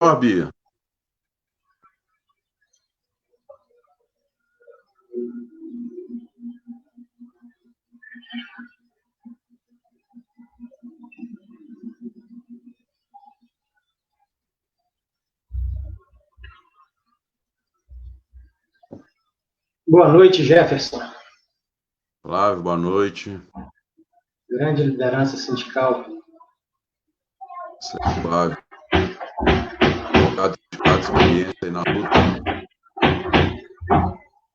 Bia. Boa noite, Jefferson. Flávio, boa noite. Grande liderança sindical. Flávio. Advogado sindicato, experiência aí na luta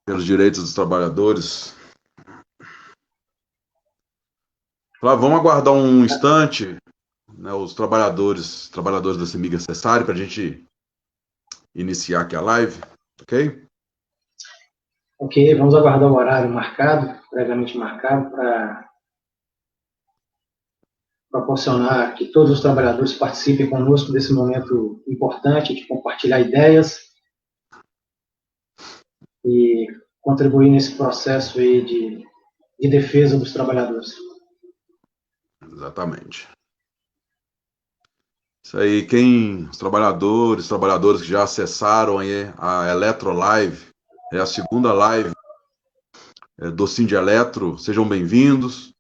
pelos direitos dos trabalhadores. Flávio, vamos aguardar um instante, né, os trabalhadores da CEMIG acessarem para a gente iniciar aqui a live, ok? Ok, vamos aguardar o horário marcado, previamente marcado, para proporcionar que todos os trabalhadores participem conosco desse momento importante de compartilhar ideias e contribuir nesse processo aí de defesa dos trabalhadores. Exatamente. Isso aí, os trabalhadores que já acessaram aí a Eletrolive, é a segunda live do Sindeletro, sejam bem-vindos.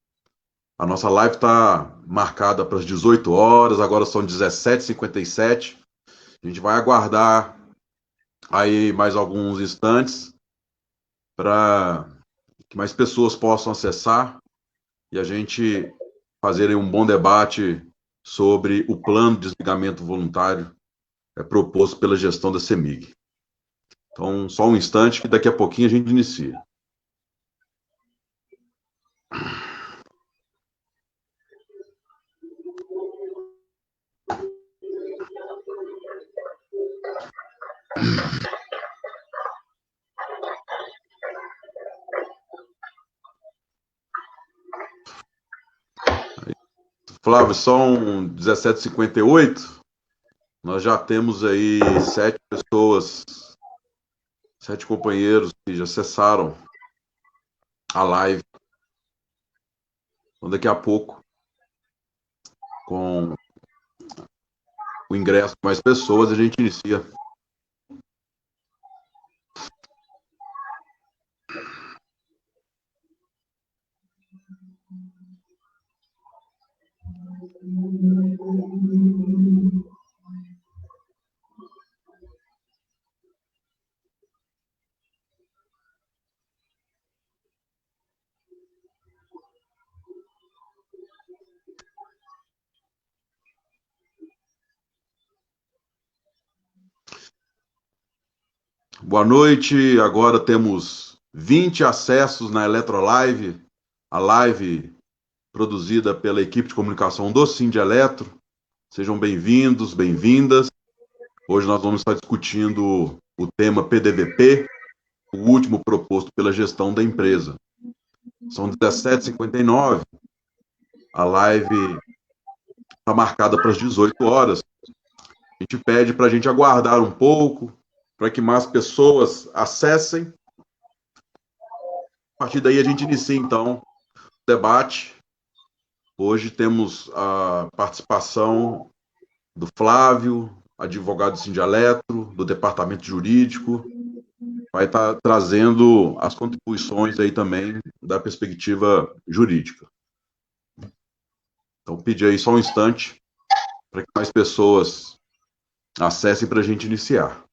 A nossa live está marcada para as 18 horas, agora são 17h57. A gente vai aguardar aí mais alguns instantes para que mais pessoas possam acessar e a gente fazer um bom debate sobre o plano de desligamento voluntário proposto pela gestão da CEMIG. Então, só um instante que daqui a pouquinho a gente inicia. Flávio, são 17h58. Nós já temos aí 7 pessoas, 7 companheiros que já acessaram a live. Então, daqui a pouco, com o ingresso de mais pessoas, a gente inicia. Boa noite, agora temos 20 acessos na Eletrolive, a live produzida pela equipe de comunicação do Sindeletro. Sejam bem-vindos, bem-vindas. Hoje nós vamos estar discutindo o tema PDVP, o último proposto pela gestão da empresa. São 17h59, a live está marcada para as 18 horas. A gente pede para a gente aguardar um pouco, para que mais pessoas acessem. A partir daí a gente inicia, então, o debate. Hoje temos a participação do Flávio, advogado do Sindialetro, do Departamento Jurídico, vai estar trazendo as contribuições aí também da perspectiva jurídica. Então, pedir aí só um instante para que mais pessoas acessem para a gente iniciar.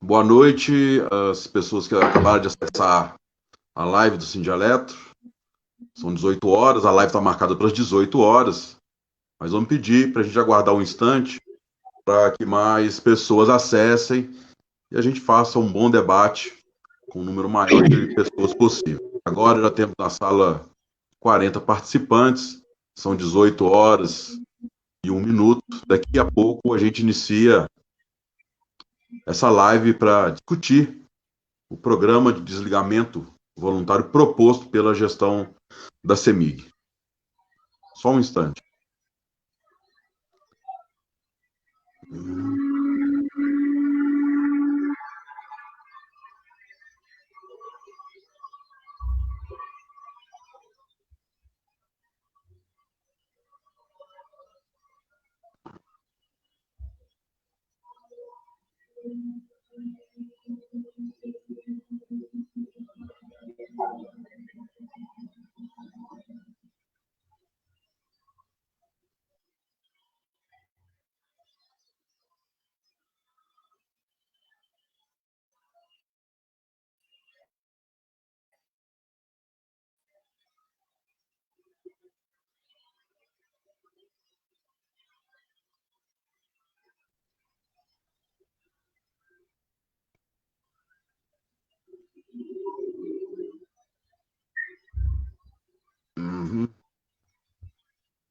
Boa noite às pessoas que acabaram de acessar a live do Sindialetro. São 18 horas, a live está marcada para as 18 horas, mas vamos pedir para a gente aguardar um instante para que mais pessoas acessem e a gente faça um bom debate com um número maior de pessoas possível. Agora já temos na sala 40 participantes, são 18 horas e 1 minuto. Daqui a pouco a gente inicia essa live para discutir o programa de desligamento voluntário proposto pela gestão da CEMIG. Só um instante.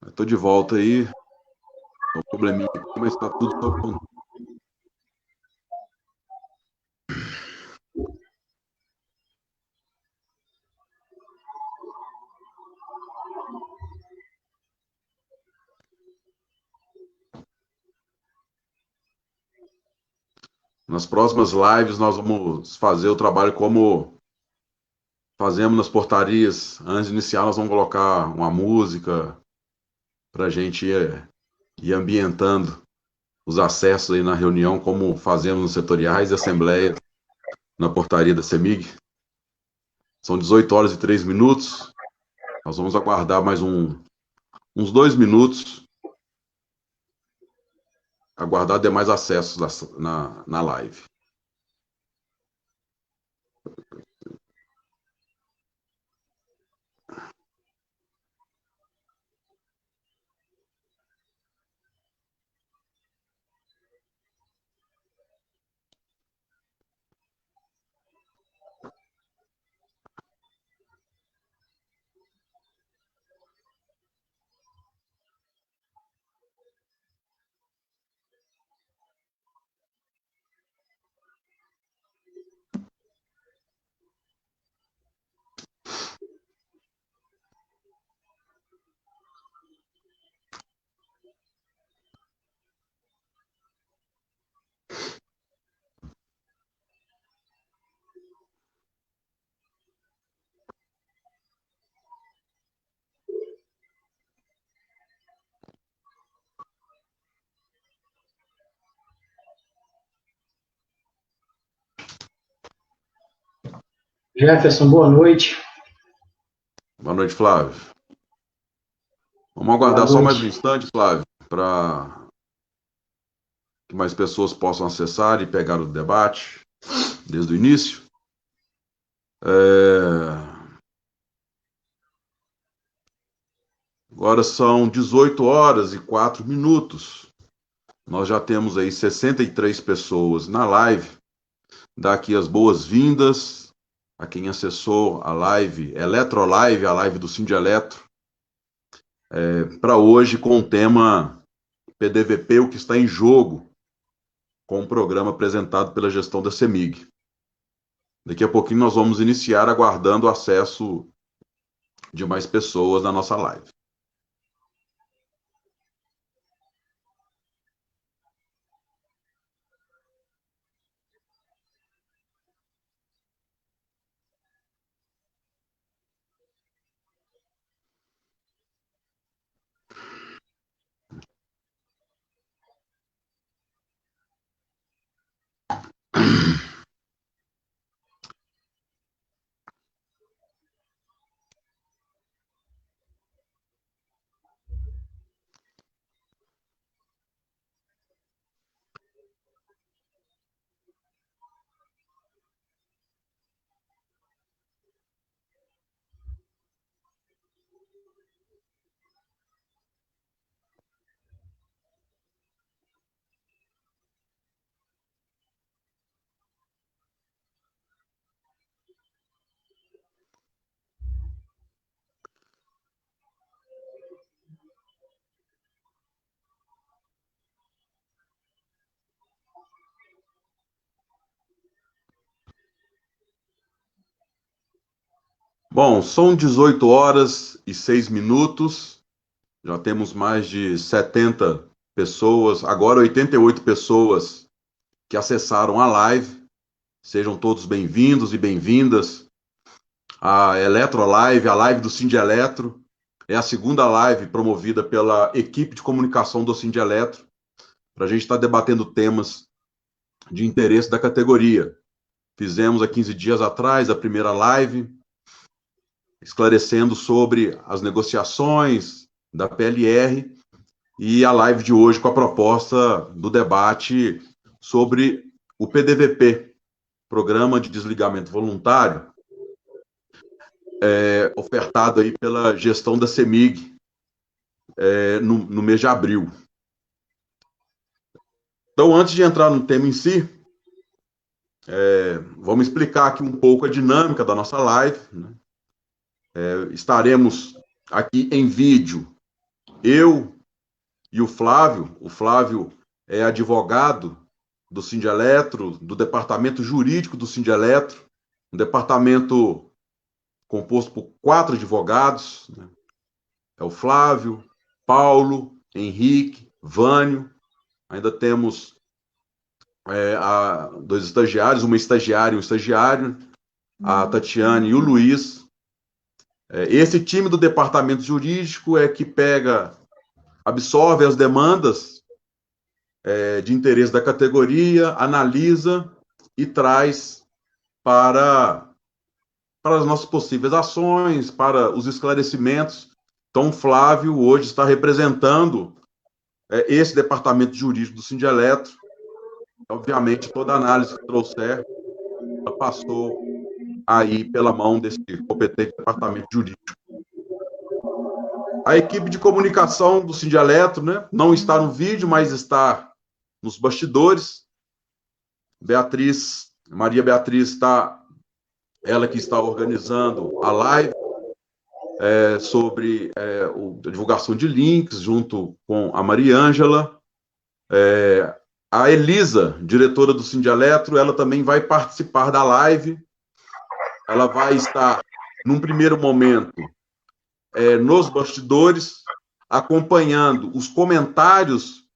Estou de volta aí. Um probleminha aqui, mas está tudo sob controle. Nas próximas lives, nós vamos fazer o trabalho como fazemos nas portarias. Antes de iniciar, nós vamos colocar uma música para a gente ir ambientando os acessos aí na reunião, como fazemos nos setoriais e assembleias na portaria da CEMIG. São 18 horas e 3 minutos. Nós vamos aguardar mais uns 2 minutos, aguardar demais acessos na live. Jefferson, boa noite. Boa noite, Flávio. Vamos aguardar só mais um instante, Flávio, para que mais pessoas possam acessar e pegar o debate desde o início. Agora são 18 horas e 4 minutos. Nós já temos aí 63 pessoas na live. Dá aqui as boas-vindas a quem acessou a live, Eletrolive, a live do Sindeletro, para hoje com o tema PDVP, o que está em jogo, com o programa apresentado pela gestão da CEMIG. Daqui a pouquinho nós vamos iniciar aguardando o acesso de mais pessoas na nossa live. Bom, são 18 horas e 6 minutos, já temos mais de 70 pessoas, agora 88 pessoas que acessaram a live. Sejam todos bem-vindos e bem-vindas à Eletro Live, a live do Sindeletro. É a segunda live promovida pela equipe de comunicação do Sindeletro, para a gente estar debatendo temas de interesse da categoria. Fizemos há 15 dias atrás a primeira live, esclarecendo sobre as negociações da PLR, e a live de hoje com a proposta do debate sobre o PDVP, Programa de Desligamento Voluntário, ofertado aí pela gestão da CEMIG no mês de abril. Então, antes de entrar no tema em si, vamos explicar aqui um pouco a dinâmica da nossa live, né? Estaremos aqui em vídeo, eu e o Flávio. O Flávio é advogado do Sindeletro, do departamento jurídico do Sindeletro, um departamento composto por 4 advogados, né? É o Flávio, Paulo, Henrique, Vânio. Ainda temos 2 estagiários, uma estagiária e um estagiário, a Tatiane e o Luiz. Esse time do departamento jurídico é que absorve as demandas de interesse da categoria, analisa e traz para as nossas possíveis ações, para os esclarecimentos. Então, o Flávio hoje está representando esse departamento jurídico do Sindeletro. Obviamente, toda a análise que trouxer passou aí pela mão desse competente departamento jurídico. A equipe de comunicação do Sindeletro, né, não está no vídeo, mas está nos bastidores. Maria Beatriz ela que está organizando a live sobre a divulgação de links, junto com a Mariângela. A Elisa, diretora do Sindeletro, ela também vai participar da live. Ela vai estar, num primeiro momento, nos bastidores, acompanhando os comentários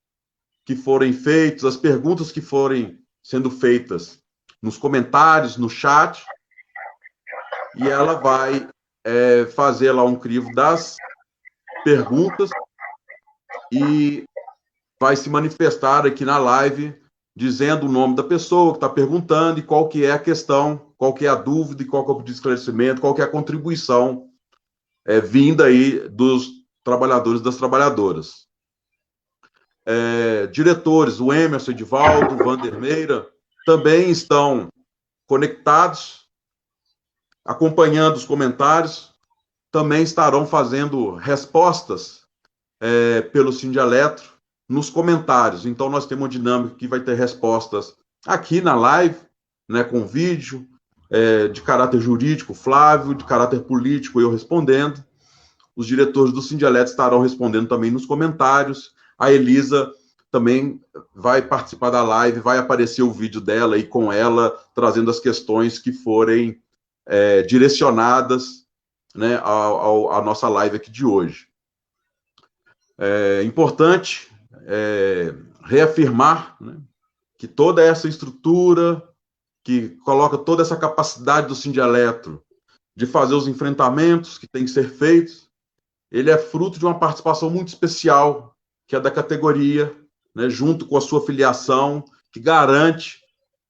que forem feitos, as perguntas que forem sendo feitas nos comentários, no chat, e ela vai fazer lá um crivo das perguntas e vai se manifestar aqui na live, dizendo o nome da pessoa que está perguntando e qual que é a questão, qual que é a dúvida e qual que é o pedido de esclarecimento, qual que é a contribuição vinda aí dos trabalhadores e das trabalhadoras. Diretores, o Emerson, Edivaldo, o Vandermeira, também estão conectados, acompanhando os comentários, também estarão fazendo respostas pelo Sindeletro nos comentários. Então, nós temos uma dinâmica que vai ter respostas aqui na live, né, com vídeo, de caráter jurídico, Flávio, de caráter político, eu respondendo. Os diretores do Sindeletro estarão respondendo também nos comentários. A Elisa também vai participar da live, vai aparecer o vídeo dela e com ela, trazendo as questões que forem direcionadas, né, à nossa live aqui de hoje. É importante reafirmar, né, que toda essa estrutura, que coloca toda essa capacidade do Sindeletro de fazer os enfrentamentos que têm que ser feitos, ele é fruto de uma participação muito especial, que é da categoria, né, junto com a sua filiação, que garante,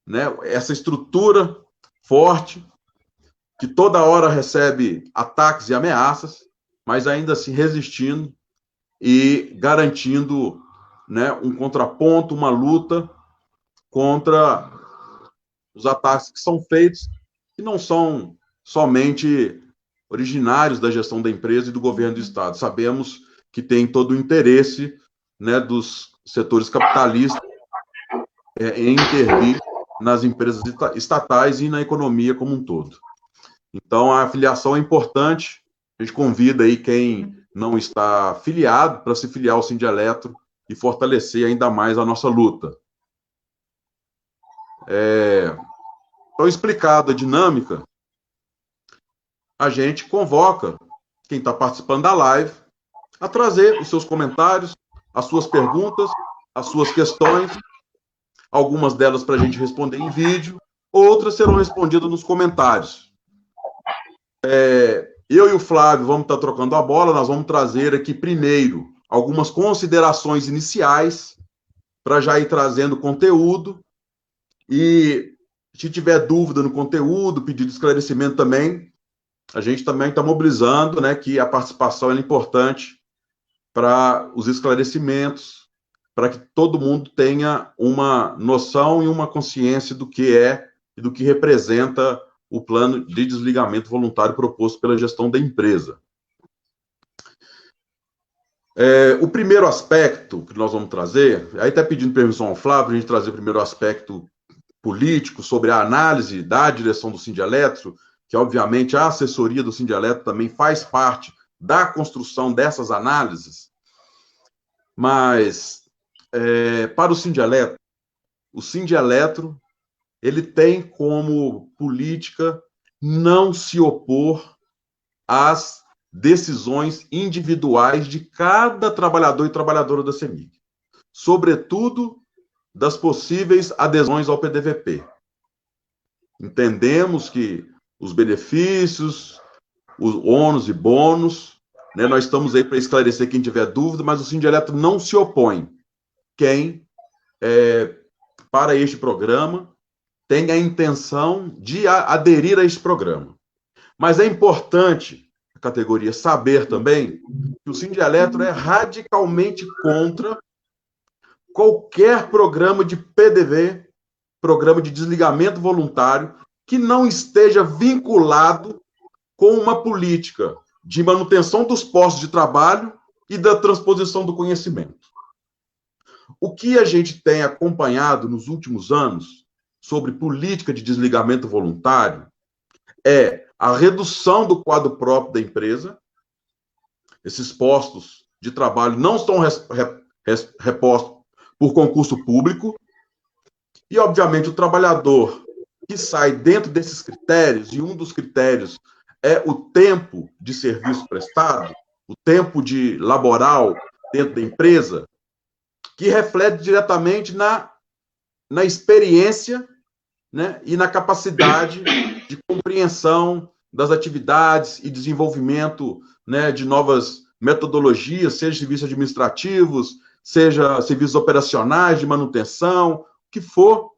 né, essa estrutura forte, que toda hora recebe ataques e ameaças, mas ainda assim resistindo e garantindo, né, um contraponto, uma luta contra os ataques que são feitos, que não são somente originários da gestão da empresa e do governo do Estado. Sabemos que tem todo o interesse, né, dos setores capitalistas em intervir nas empresas estatais e na economia como um todo. Então, a filiação é importante. A gente convida aí quem não está filiado para se filiar ao Sindeletro e fortalecer ainda mais a nossa luta. Então, explicado a dinâmica, a gente convoca quem está participando da live a trazer os seus comentários, as suas perguntas, as suas questões, algumas delas para a gente responder em vídeo, outras serão respondidas nos comentários. Eu e o Flávio vamos estar trocando a bola, nós vamos trazer aqui primeiro algumas considerações iniciais para já ir trazendo conteúdo, e se tiver dúvida no conteúdo, pedido de esclarecimento também, a gente também está mobilizando, né, que a participação é importante para os esclarecimentos, para que todo mundo tenha uma noção e uma consciência do que é e do que representa o plano de desligamento voluntário proposto pela gestão da empresa. O primeiro aspecto que nós vamos trazer, aí está pedindo permissão ao Flávio, para a gente trazer o primeiro aspecto político sobre a análise da direção do Sindeletro, que obviamente a assessoria do Sindeletro também faz parte da construção dessas análises, mas para o Sindeletro, ele tem como política não se opor às decisões individuais de cada trabalhador e trabalhadora da CEMIG, sobretudo das possíveis adesões ao PDVP. Entendemos que os benefícios, os ônus e bônus, né, nós estamos aí para esclarecer quem tiver dúvida, mas o Sindeletro não se opõe. Quem, para este programa, tem a intenção de aderir a este programa. Mas é importante a categoria saber também que o Sindeletro é radicalmente contra qualquer programa de PDV, programa de desligamento voluntário, que não esteja vinculado com uma política de manutenção dos postos de trabalho e da transposição do conhecimento. O que a gente tem acompanhado nos últimos anos sobre política de desligamento voluntário é a redução do quadro próprio da empresa. Esses postos de trabalho não estão repostos por concurso público, e, obviamente, o trabalhador que sai dentro desses critérios, e um dos critérios é o tempo de serviço prestado, o tempo de laboral dentro da empresa, que reflete diretamente na experiência, né, e na capacidade de compreensão das atividades e desenvolvimento, né, de novas metodologias, seja serviços administrativos, seja serviços operacionais, de manutenção, o que for.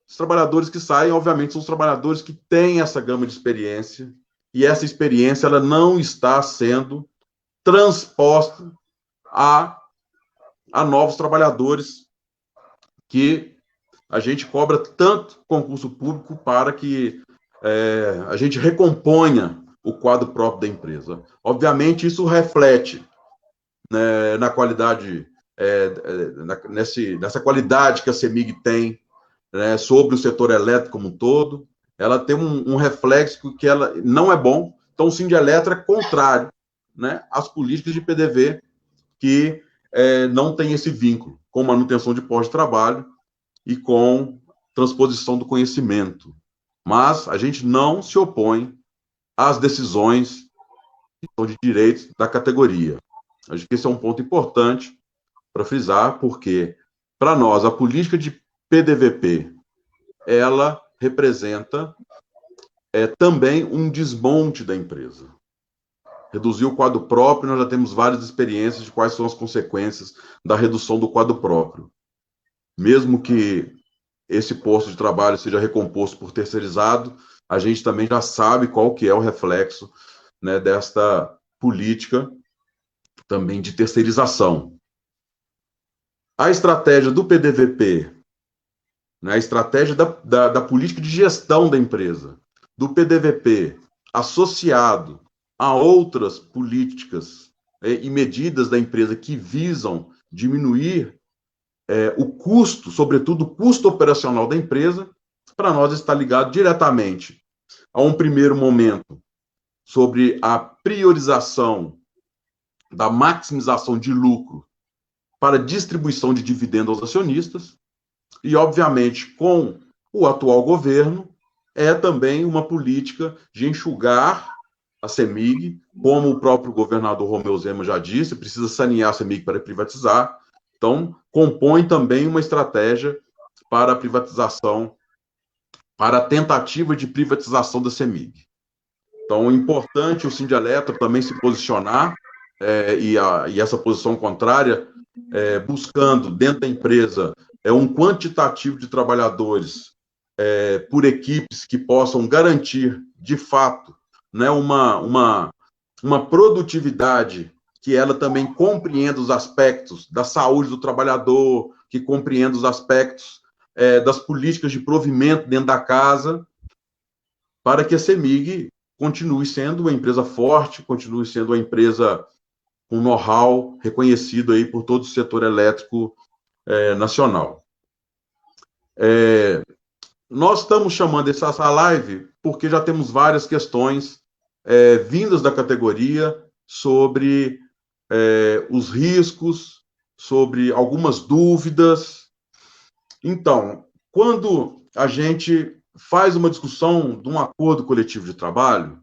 Os trabalhadores que saem, obviamente, são os trabalhadores que têm essa gama de experiência, e essa experiência ela não está sendo transposta a novos trabalhadores que a gente cobra tanto concurso público para que a gente recomponha o quadro próprio da empresa. Obviamente, isso reflete, né, na qualidade, nessa qualidade que a CEMIG tem, né, sobre o setor elétrico como um todo. Ela tem um reflexo que ela não é bom. Então, o Sindeletro é contrário, né, às políticas de PDV que não tem esse vínculo com manutenção de postos de trabalho e com transposição do conhecimento. Mas a gente não se opõe às decisões que são de direitos da categoria. Acho que esse é um ponto importante para frisar, porque, para nós, a política de PDVP, ela representa também um desmonte da empresa. Reduzir o quadro próprio, nós já temos várias experiências de quais são as consequências da redução do quadro próprio. Mesmo que esse posto de trabalho seja recomposto por terceirizado, a gente também já sabe qual que é o reflexo, né, desta política também de terceirização. A estratégia do PDVP, né, a estratégia da política de gestão da empresa, do PDVP, associado a outras políticas e medidas da empresa que visam diminuir o custo, sobretudo o custo operacional da empresa, para nós está ligado diretamente a um primeiro momento sobre a priorização da maximização de lucro para distribuição de dividendos aos acionistas, e, obviamente, com o atual governo, é também uma política de enxugar a CEMIG, como o próprio governador Romeu Zema já disse, precisa sanear a CEMIG para privatizar. Então, compõe também uma estratégia para a privatização, para a tentativa de privatização da CEMIG. Então, é importante o Sindialetra também se posicionar, e essa posição contrária, buscando, dentro da empresa, um quantitativo de trabalhadores por equipes que possam garantir, de fato, né, uma produtividade que ela também compreenda os aspectos da saúde do trabalhador, que compreenda os aspectos das políticas de provimento dentro da casa, para que a CEMIG continue sendo uma empresa forte, continue sendo uma empresa com know-how reconhecido aí por todo o setor elétrico nacional. Nós estamos chamando essa live porque já temos várias questões vindas da categoria sobre os riscos, sobre algumas dúvidas. Então, quando a gente faz uma discussão de um acordo coletivo de trabalho,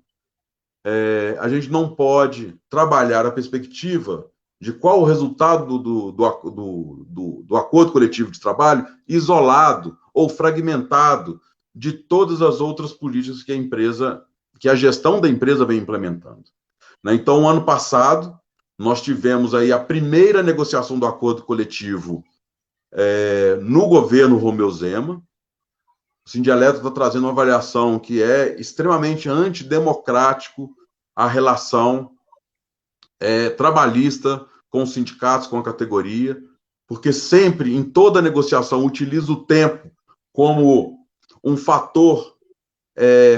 a gente não pode trabalhar a perspectiva de qual o resultado do acordo coletivo de trabalho isolado ou fragmentado de todas as outras políticas que a gestão da empresa vem implementando. Então, ano passado, nós tivemos aí a primeira negociação do acordo coletivo no governo Romeu Zema. O Sindialetra está trazendo uma avaliação que é extremamente antidemocrático a relação trabalhista com os sindicatos, com a categoria, porque sempre, em toda negociação, utiliza o tempo como um fator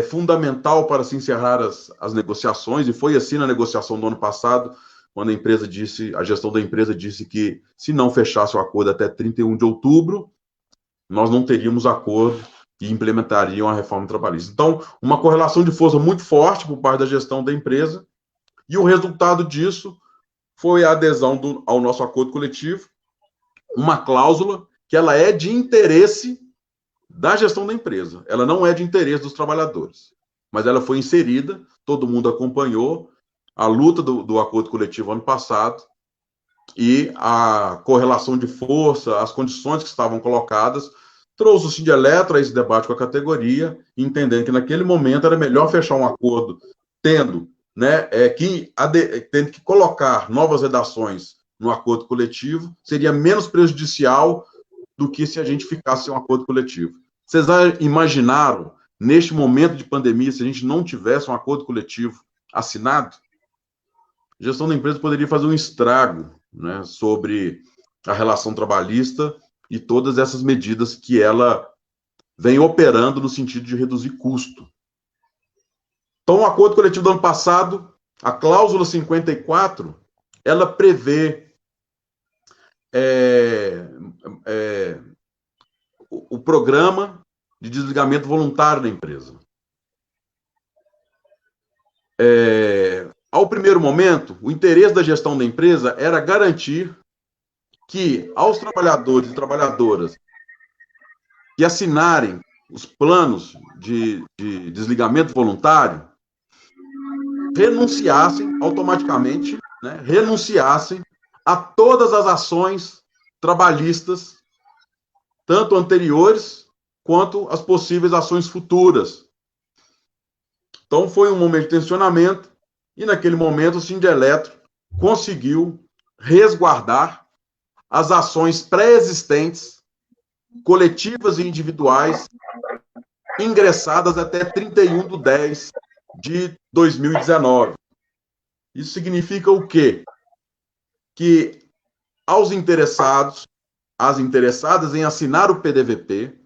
fundamental para se encerrar as negociações, e foi assim na negociação do ano passado, quando a gestão da empresa disse que, se não fechasse o acordo até 31 de outubro, nós não teríamos acordo e implementariam a reforma trabalhista. Então, uma correlação de força muito forte por parte da gestão da empresa, e o resultado disso foi a adesão ao nosso acordo coletivo, uma cláusula que ela é de interesse da gestão da empresa, ela não é de interesse dos trabalhadores, mas ela foi inserida, todo mundo acompanhou a luta do acordo coletivo ano passado, e a correlação de força, as condições que estavam colocadas, trouxe o Sindialetra a esse debate com a categoria, entendendo que naquele momento era melhor fechar um acordo tendo que colocar novas redações no acordo coletivo, seria menos prejudicial do que se a gente ficasse sem um acordo coletivo. Vocês imaginaram, neste momento de pandemia, se a gente não tivesse um acordo coletivo assinado? A gestão da empresa poderia fazer um estrago, né, sobre a relação trabalhista e todas essas medidas que ela vem operando no sentido de reduzir custo. Então, o acordo coletivo do ano passado, a cláusula 54, ela prevê o programa de desligamento voluntário da empresa. Ao primeiro momento, o interesse da gestão da empresa era garantir que aos trabalhadores e trabalhadoras que assinarem os planos de desligamento voluntário renunciassem automaticamente, renunciassem a todas as ações trabalhistas, tanto anteriores quanto as possíveis ações futuras. Então, foi um momento de tensionamento, e naquele momento o Sindialetra conseguiu resguardar as ações pré-existentes, coletivas e individuais, ingressadas até 31/10/2019. Isso significa o quê? Que aos interessados, às interessadas em assinar o PDVP,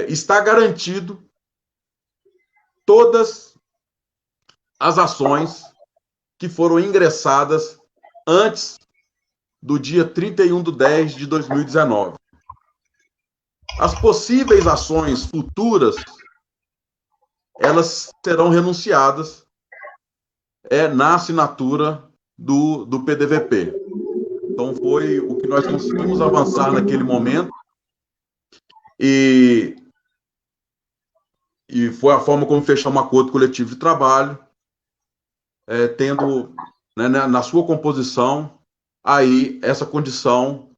está garantido todas as ações que foram ingressadas antes do dia 31/10/2019. As possíveis ações futuras, elas serão renunciadas na assinatura do PDVP. Então, foi o que nós conseguimos avançar naquele momento, e e foi a forma como fechamos um acordo coletivo de trabalho, tendo, né, na sua composição aí essa condição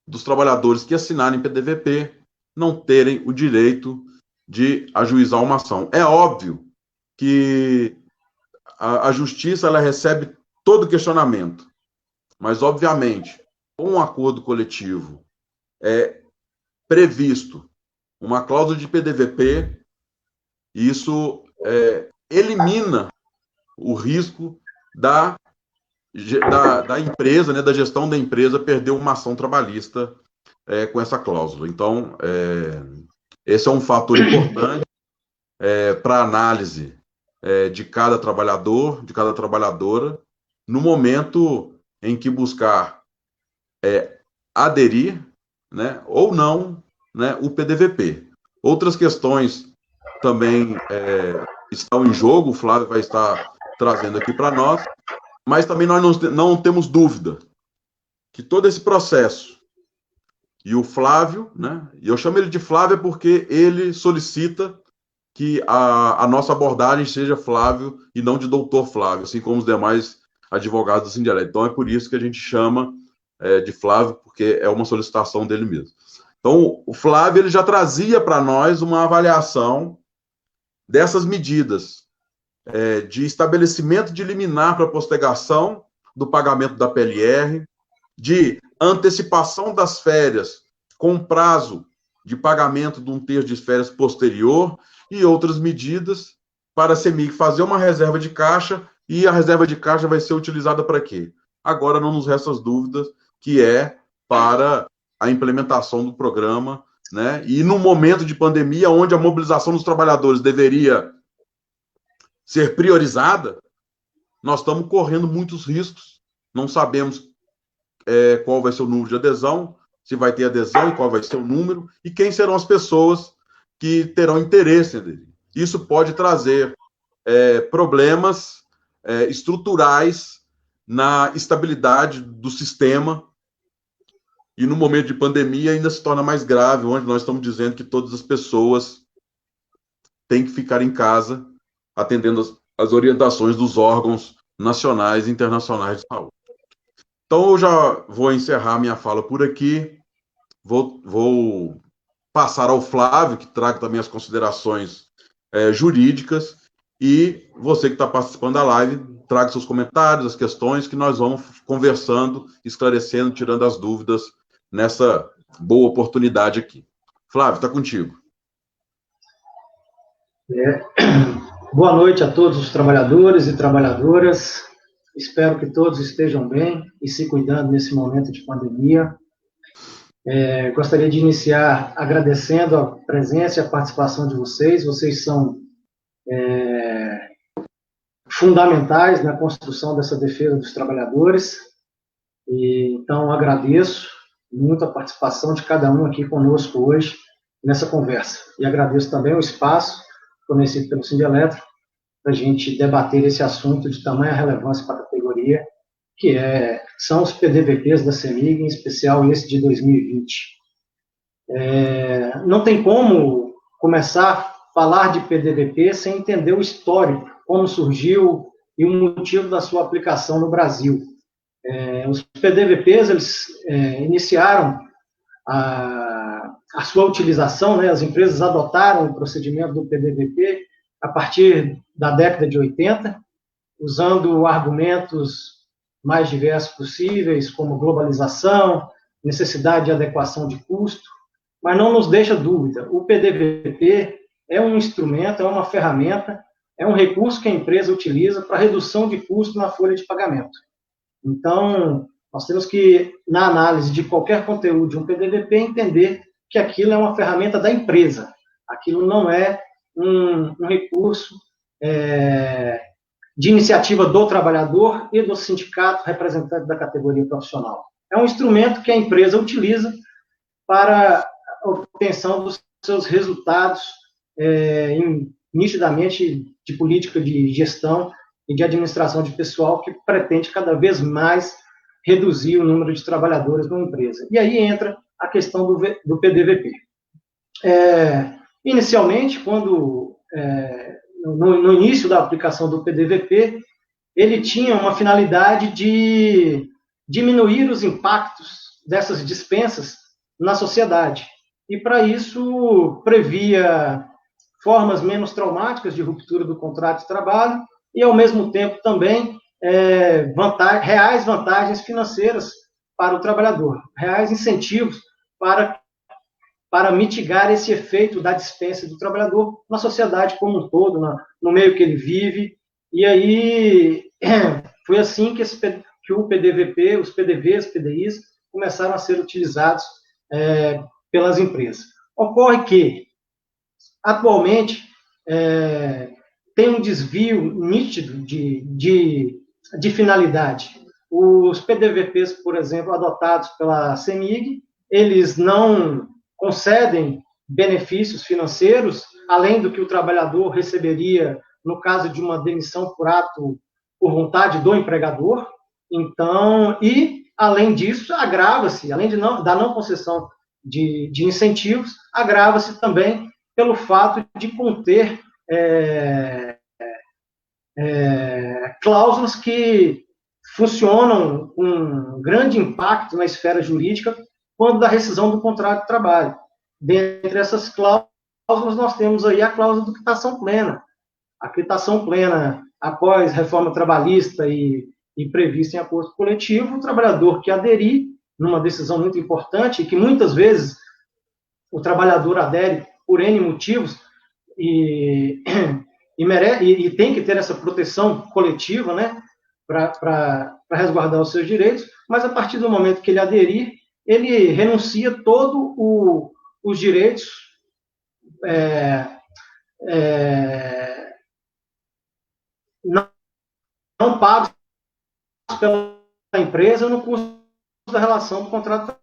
dos trabalhadores que assinarem PDVP não terem o direito de ajuizar uma ação. É óbvio que a justiça ela recebe todo questionamento, mas, obviamente, com um acordo coletivo previsto uma cláusula de PDVP, isso elimina o risco da empresa, né, da gestão da empresa perder uma ação trabalhista com essa cláusula. Então, esse é um fator importante para a análise de cada trabalhador, de cada trabalhadora, no momento em que buscar aderir, né, ou não, né, o PDVP. Outras questões também estão em jogo, o Flávio vai estar trazendo aqui para nós, mas também nós não temos dúvida que todo esse processo, e o Flávio, né, e eu chamo ele de Flávio porque ele solicita que a nossa abordagem seja Flávio e não de doutor Flávio, assim como os demais advogados do Sindialeto. Então, é por isso que a gente chama de Flávio, porque é uma solicitação dele mesmo. Então, o Flávio ele já trazia para nós uma avaliação dessas medidas de estabelecimento de liminar para postergação do pagamento da PLR, de antecipação das férias com prazo de pagamento de um terço de férias posterior e outras medidas para a CEMIG fazer uma reserva de caixa, e a reserva de caixa vai ser utilizada para quê? Agora não nos resta as dúvidas que é para a implementação do programa, né? E no momento de pandemia, onde a mobilização dos trabalhadores deveria ser priorizada, nós estamos correndo muitos riscos, não sabemos qual vai ser o número de adesão, se vai ter adesão e qual vai ser o número, e quem serão as pessoas que terão interesse nele. Isso pode trazer problemas estruturais na estabilidade do sistema, e no momento de pandemia ainda se torna mais grave, onde nós estamos dizendo que todas as pessoas têm que ficar em casa, atendendo as orientações dos órgãos nacionais e internacionais de saúde. Então, eu já vou encerrar minha fala por aqui, vou passar ao Flávio, que traga também as considerações jurídicas, e você que está participando da live, traga seus comentários, as questões, que nós vamos conversando, esclarecendo, tirando as dúvidas nessa boa oportunidade aqui. Flávio, está contigo. Boa noite a todos os trabalhadores e trabalhadoras. Espero que todos estejam bem e se cuidando nesse momento de pandemia. Gostaria de iniciar agradecendo a presença e a participação de vocês. Vocês são fundamentais na construção dessa defesa dos trabalhadores. Então, agradeço muito a participação de cada um aqui conosco hoje nessa conversa. E agradeço também o espaço fornecido pelo Sindialeto para a gente debater esse assunto de tamanha relevância para a categoria, que são os PDVPs da CEMIG, em especial esse de 2020. Não tem como começar a falar de PDVP sem entender o histórico, como surgiu e o motivo da sua aplicação no Brasil. Os PDVPs, eles iniciaram a sua utilização, né? As empresas adotaram o procedimento do PDVP a partir da década de 80, usando argumentos mais diversos possíveis, como globalização, necessidade de adequação de custo, mas não nos deixa dúvida, o PDVP é um instrumento, é uma ferramenta, é um recurso que a empresa utiliza para redução de custo na folha de pagamento. Então, nós temos que, na análise de qualquer conteúdo de um PDVP, entender que aquilo é uma ferramenta da empresa, aquilo não é um recurso de iniciativa do trabalhador e do sindicato representante da categoria profissional. É um instrumento que a empresa utiliza para a obtenção dos seus resultados nitidamente de política de gestão e de administração de pessoal, que pretende cada vez mais reduzir o número de trabalhadores numa empresa. E aí entra a questão do PDVP. Inicialmente, quando no início da aplicação do PDVP, ele tinha uma finalidade de diminuir os impactos dessas dispensas na sociedade. E, para isso, previa formas menos traumáticas de ruptura do contrato de trabalho e, ao mesmo tempo, também reais vantagens financeiras para o trabalhador, reais incentivos para mitigar esse efeito da dispensa do trabalhador na sociedade como um todo, no meio que ele vive. E aí foi assim que o PDVP, os PDVs, PDIs, começaram a ser utilizados pelas empresas. Ocorre que, atualmente, tem um desvio nítido de finalidade. Os PDVPs, por exemplo, adotados pela CEMIG, eles não concedem benefícios financeiros, além do que o trabalhador receberia no caso de uma demissão por vontade do empregador. Então, e, além disso, agrava-se, além da não concessão de incentivos, agrava-se também pelo fato de conter cláusulas que funcionam com um grande impacto na esfera jurídica quando da rescisão do contrato de trabalho. Dentre essas cláusulas, nós temos aí a cláusula de quitação plena. A quitação plena, após reforma trabalhista e prevista em acordo coletivo, o trabalhador que aderir, numa decisão muito importante, e que muitas vezes o trabalhador adere por N motivos, e tem que ter essa proteção coletiva, né, para resguardar os seus direitos, mas a partir do momento que ele aderir, ele renuncia todos os direitos não pagos pela empresa no curso da relação do contrato de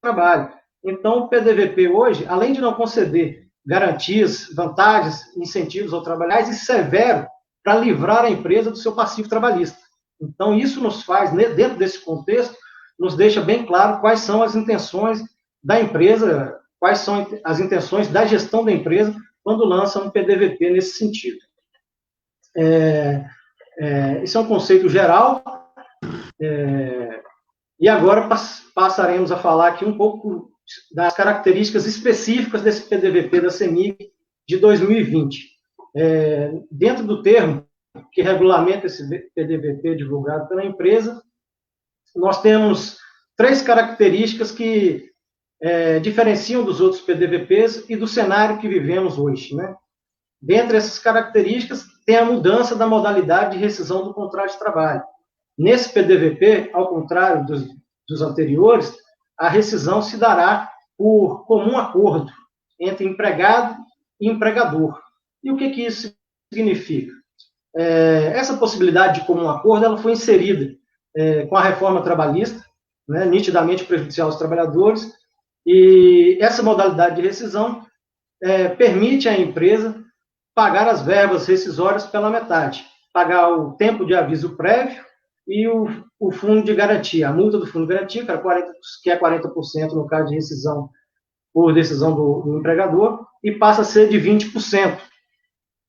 trabalho. Então, o PDVP hoje, além de não conceder garantias, vantagens, incentivos ao trabalhador, é severo para livrar a empresa do seu passivo trabalhista. Então, isso nos faz, dentro desse contexto, nos deixa bem claro quais são as intenções da empresa, quais são as intenções da gestão da empresa quando lança um PDVP nesse sentido. Isso é um conceito geral, e agora passaremos a falar aqui um pouco das características específicas desse PDVP da CEMIG de 2020. Dentro do termo que regulamenta esse PDVP divulgado pela empresa, nós temos 3 características que diferenciam dos outros PDVPs e do cenário que vivemos hoje, né? Dentre essas características, tem a mudança da modalidade de rescisão do contrato de trabalho. Nesse PDVP, ao contrário dos anteriores, a rescisão se dará por comum acordo entre empregado e empregador. E o que isso significa? Essa possibilidade de comum acordo ela foi inserida com a reforma trabalhista, né, nitidamente prejudicial aos trabalhadores, e essa modalidade de rescisão permite à empresa pagar as verbas rescisórias pela metade, pagar o tempo de aviso prévio e o fundo de garantia, a multa do fundo de garantia, que é 40% no caso de rescisão por decisão do empregador, e passa a ser de 20%.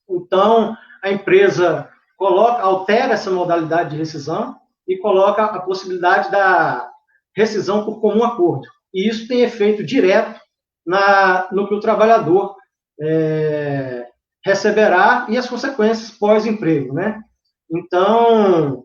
Então, a empresa altera essa modalidade de rescisão e coloca a possibilidade da rescisão por comum acordo. E isso tem efeito direto no que o trabalhador receberá e as consequências pós-emprego, né? Então,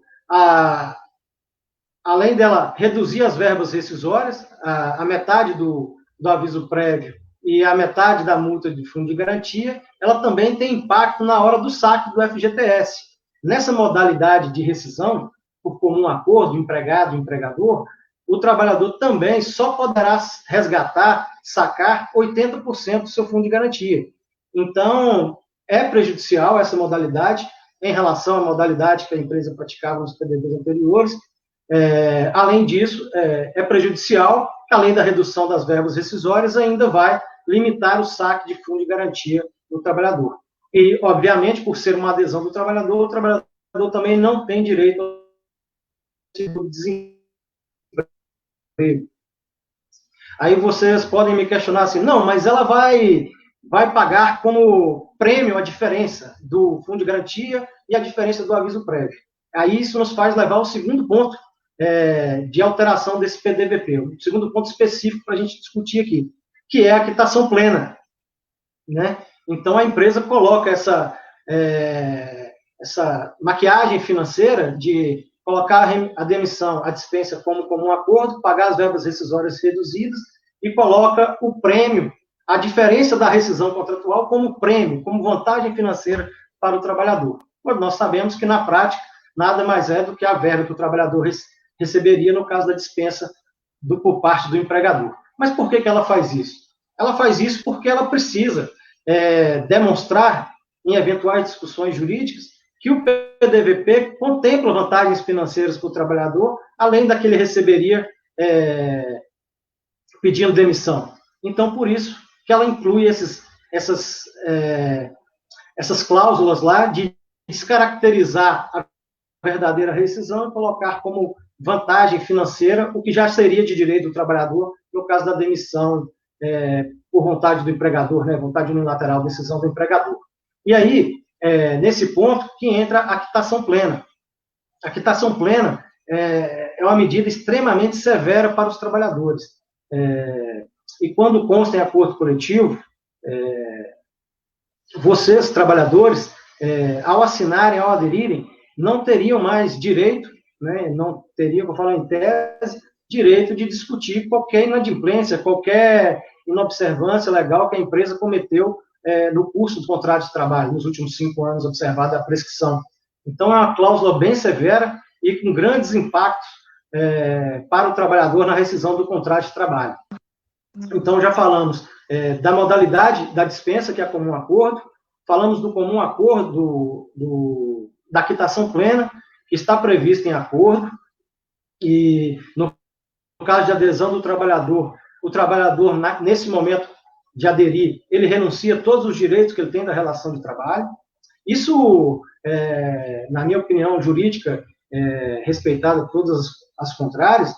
além dela reduzir as verbas rescisórias, a metade do aviso prévio e a metade da multa de fundo de garantia, ela também tem impacto na hora do saque do FGTS. Nessa modalidade de rescisão, por comum acordo, empregado e empregador, o trabalhador também só poderá resgatar, sacar 80% do seu fundo de garantia. Então, é prejudicial essa modalidade em relação à modalidade que a empresa praticava nos PDVs anteriores. Além disso, é prejudicial que, além da redução das verbas rescisórias, ainda vai limitar o saque de fundo de garantia do trabalhador. E, obviamente, por ser uma adesão do trabalhador, o trabalhador também não tem direito ao desemprego. Aí vocês podem me questionar assim, não, mas ela vai vai pagar como prêmio a diferença do fundo de garantia e a diferença do aviso prévio. Aí isso nos faz levar ao segundo ponto de alteração desse PDVP, o segundo ponto específico para a gente discutir aqui, que é a quitação plena, né? Então, a empresa coloca essa maquiagem financeira de colocar a demissão, a dispensa como comum acordo, pagar as verbas rescisórias reduzidas e coloca o prêmio, a diferença da rescisão contratual como prêmio, como vantagem financeira para o trabalhador. Mas nós sabemos que, na prática, nada mais é do que a verba que o trabalhador receberia no caso da dispensa por parte do empregador. Mas por que ela faz isso? Ela faz isso porque ela precisa demonstrar, em eventuais discussões jurídicas, que o PDVP contempla vantagens financeiras para o trabalhador, além da que ele receberia pedindo demissão. Então, por isso que ela inclui essas cláusulas lá de descaracterizar a verdadeira rescisão e colocar como vantagem financeira o que já seria de direito do trabalhador no caso da demissão por vontade do empregador, né, vontade unilateral, decisão do empregador. E aí, nesse ponto, que entra a quitação plena. A quitação plena é uma medida extremamente severa para os trabalhadores. E quando consta em acordo coletivo, vocês, trabalhadores, ao assinarem, ao aderirem, não teriam mais direito, né, não teriam, vou falar em tese, direito de discutir qualquer inadimplência, qualquer inobservância legal que a empresa cometeu no curso do contrato de trabalho, nos últimos 5 anos, observada a prescrição. Então, é uma cláusula bem severa e com grandes impactos para o trabalhador na rescisão do contrato de trabalho. Então, já falamos da modalidade da dispensa, que é comum acordo, falamos do comum acordo da quitação plena, que está prevista em acordo, e no caso de adesão do trabalhador, o trabalhador, nesse momento de aderir, ele renuncia a todos os direitos que ele tem da relação de trabalho. Isso, na minha opinião jurídica, respeitada todas as contrárias,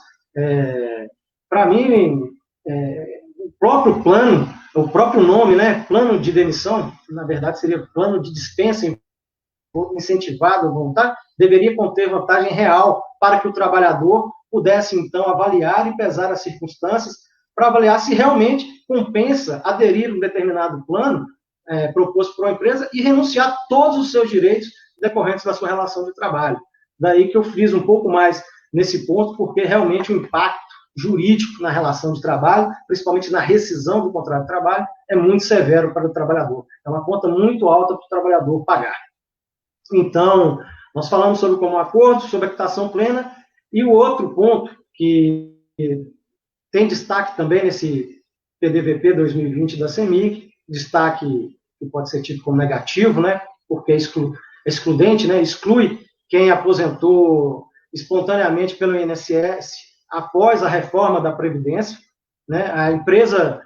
para mim, o próprio plano, o próprio nome, né, plano de demissão, na verdade seria plano de dispensa incentivado, voluntário, deveria conter vantagem real para que o trabalhador pudesse, então, avaliar e pesar as circunstâncias para avaliar se realmente compensa aderir a um determinado plano proposto por uma empresa e renunciar a todos os seus direitos decorrentes da sua relação de trabalho. Daí que eu friso um pouco mais nesse ponto, porque realmente o impacto jurídico na relação de trabalho, principalmente na rescisão do contrato de trabalho, é muito severo para o trabalhador. É uma conta muito alta para o trabalhador pagar. Então, nós falamos sobre o comum acordo, sobre a quitação plena, e o outro ponto que tem destaque também nesse PDVP 2020 da CEMIG, destaque que pode ser tido como negativo, né, porque é excludente, né, exclui quem aposentou espontaneamente pelo INSS após a reforma da Previdência, né, a empresa,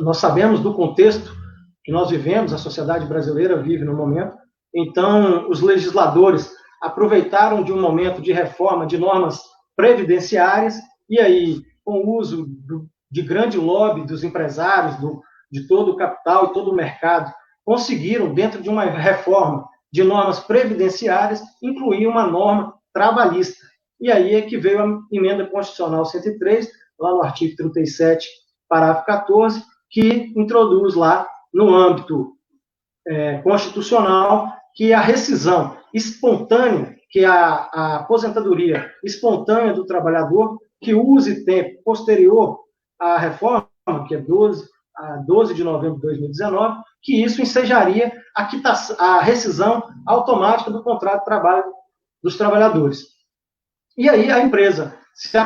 nós sabemos do contexto que nós vivemos, a sociedade brasileira vive no momento, então os legisladores aproveitaram de um momento de reforma de normas previdenciárias, e aí, com o uso de grande lobby dos empresários, de todo o capital e todo o mercado, conseguiram, dentro de uma reforma de normas previdenciárias, incluir uma norma trabalhista. E aí é que veio a emenda constitucional 103, lá no artigo 37, parágrafo 14, que introduz lá, no âmbito constitucional, que a rescisão espontânea, que a aposentadoria espontânea do trabalhador, que use tempo posterior à reforma, que é 12 de novembro de 2019, que isso ensejaria a rescisão automática do contrato de trabalho dos trabalhadores. E aí a empresa se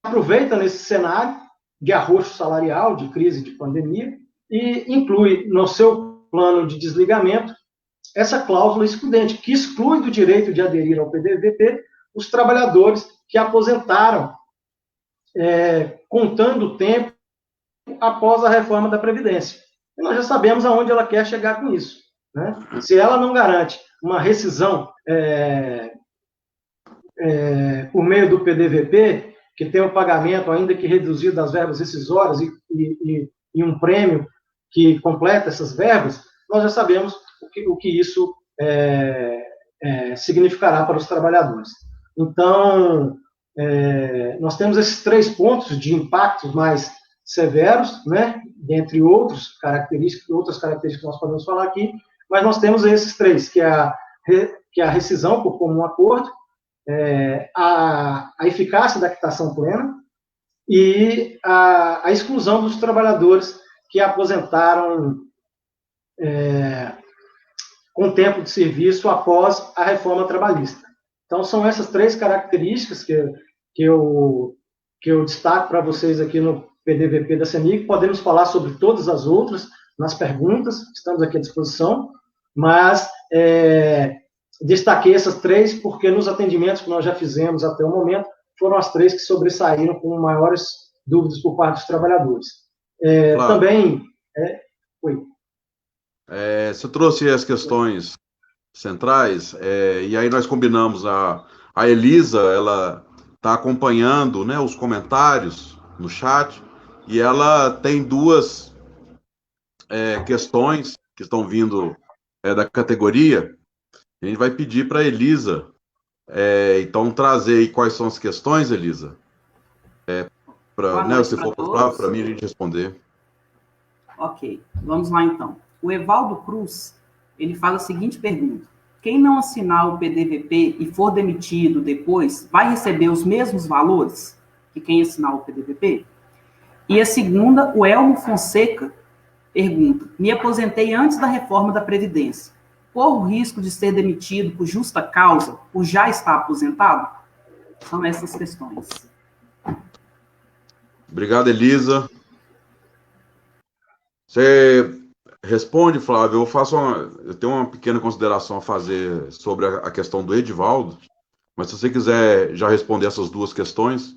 aproveita nesse cenário de arroxo salarial, de crise de pandemia, e inclui no seu plano de desligamento essa cláusula excludente, que exclui do direito de aderir ao PDVP os trabalhadores que aposentaram contando o tempo após a reforma da Previdência. E nós já sabemos aonde ela quer chegar com isso, né? Se ela não garante uma rescisão por meio do PDVP, que tem um pagamento, ainda que reduzido, das verbas rescisórias e um prêmio que completa essas verbas, nós já sabemos o que isso significará para os trabalhadores. Então, nós temos esses 3 pontos de impactos mais severos, né, dentre outras características que nós podemos falar aqui, mas nós temos esses 3, que é a rescisão por comum acordo, a eficácia da quitação plena e a exclusão dos trabalhadores que aposentaram com tempo de serviço após a reforma trabalhista. Então, são essas 3 características que eu destaco para vocês aqui no PDVP da CENIC. Podemos falar sobre todas as outras nas perguntas, estamos aqui à disposição, mas destaquei essas 3 porque nos atendimentos que nós já fizemos até o momento, foram as 3 que sobressaíram com maiores dúvidas por parte dos trabalhadores. Claro. Também... Oi. Você trouxe as questões centrais, e aí nós combinamos, a Elisa, ela está acompanhando, né, os comentários no chat, e ela tem 2 questões que estão vindo da categoria. A gente vai pedir para a Elisa, então, trazer aí quais são as questões, Elisa, se for para mim a gente responder. Ok, vamos lá então. O Evaldo Cruz, ele faz a seguinte pergunta: quem não assinar o PDVP e for demitido depois, vai receber os mesmos valores que quem assinar o PDVP? E a segunda, o Elmo Fonseca pergunta: me aposentei antes da reforma da Previdência. Corro o risco de ser demitido por justa causa, por já estar aposentado? São essas questões. Obrigado, Elisa. Você responde, Flávio. Eu tenho uma pequena consideração a fazer sobre a questão do Edivaldo, mas se você quiser já responder essas 2 questões.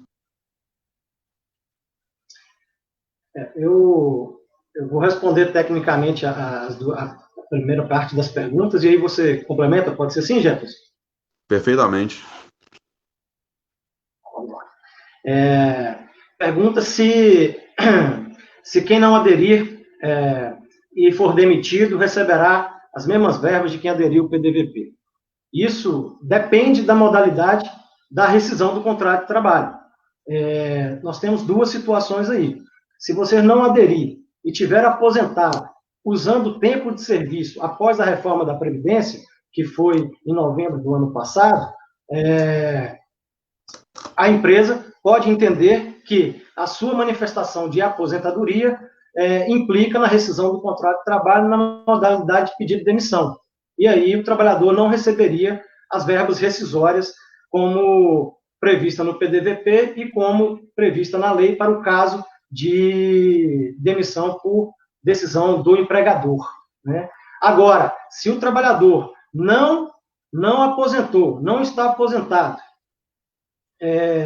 Eu vou responder tecnicamente a primeira parte das perguntas, e aí você complementa, pode ser assim, Jefferson? Perfeitamente. Pergunta se quem não aderir e for demitido receberá as mesmas verbas de quem aderiu ao PDVP. Isso depende da modalidade da rescisão do contrato de trabalho. Nós temos 2 situações aí. Se você não aderir e tiver aposentado usando o tempo de serviço após a reforma da Previdência, que foi em novembro do ano passado, a empresa pode entender que a sua manifestação de aposentadoria implica na rescisão do contrato de trabalho na modalidade de pedido de demissão. E aí o trabalhador não receberia as verbas rescisórias como prevista no PDVP e como prevista na lei para o caso de demissão por decisão do empregador, né? Agora, se o trabalhador não aposentou, não está aposentado,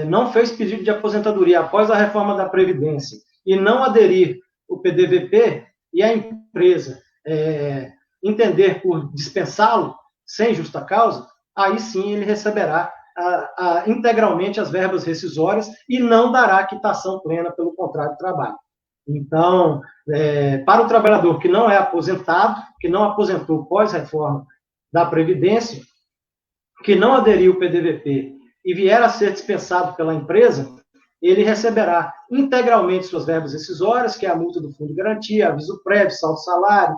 não fez pedido de aposentadoria após a reforma da Previdência e não aderir o PDVP e a empresa entender por dispensá-lo sem justa causa, aí sim ele receberá integralmente as verbas rescisórias e não dará quitação plena pelo contrato de trabalho. Então, para o trabalhador que não é aposentado, que não aposentou pós-reforma da Previdência, que não aderiu ao PDVP e vier a ser dispensado pela empresa, ele receberá integralmente suas verbas rescisórias, que é a multa do fundo de garantia, aviso prévio, saldo salário,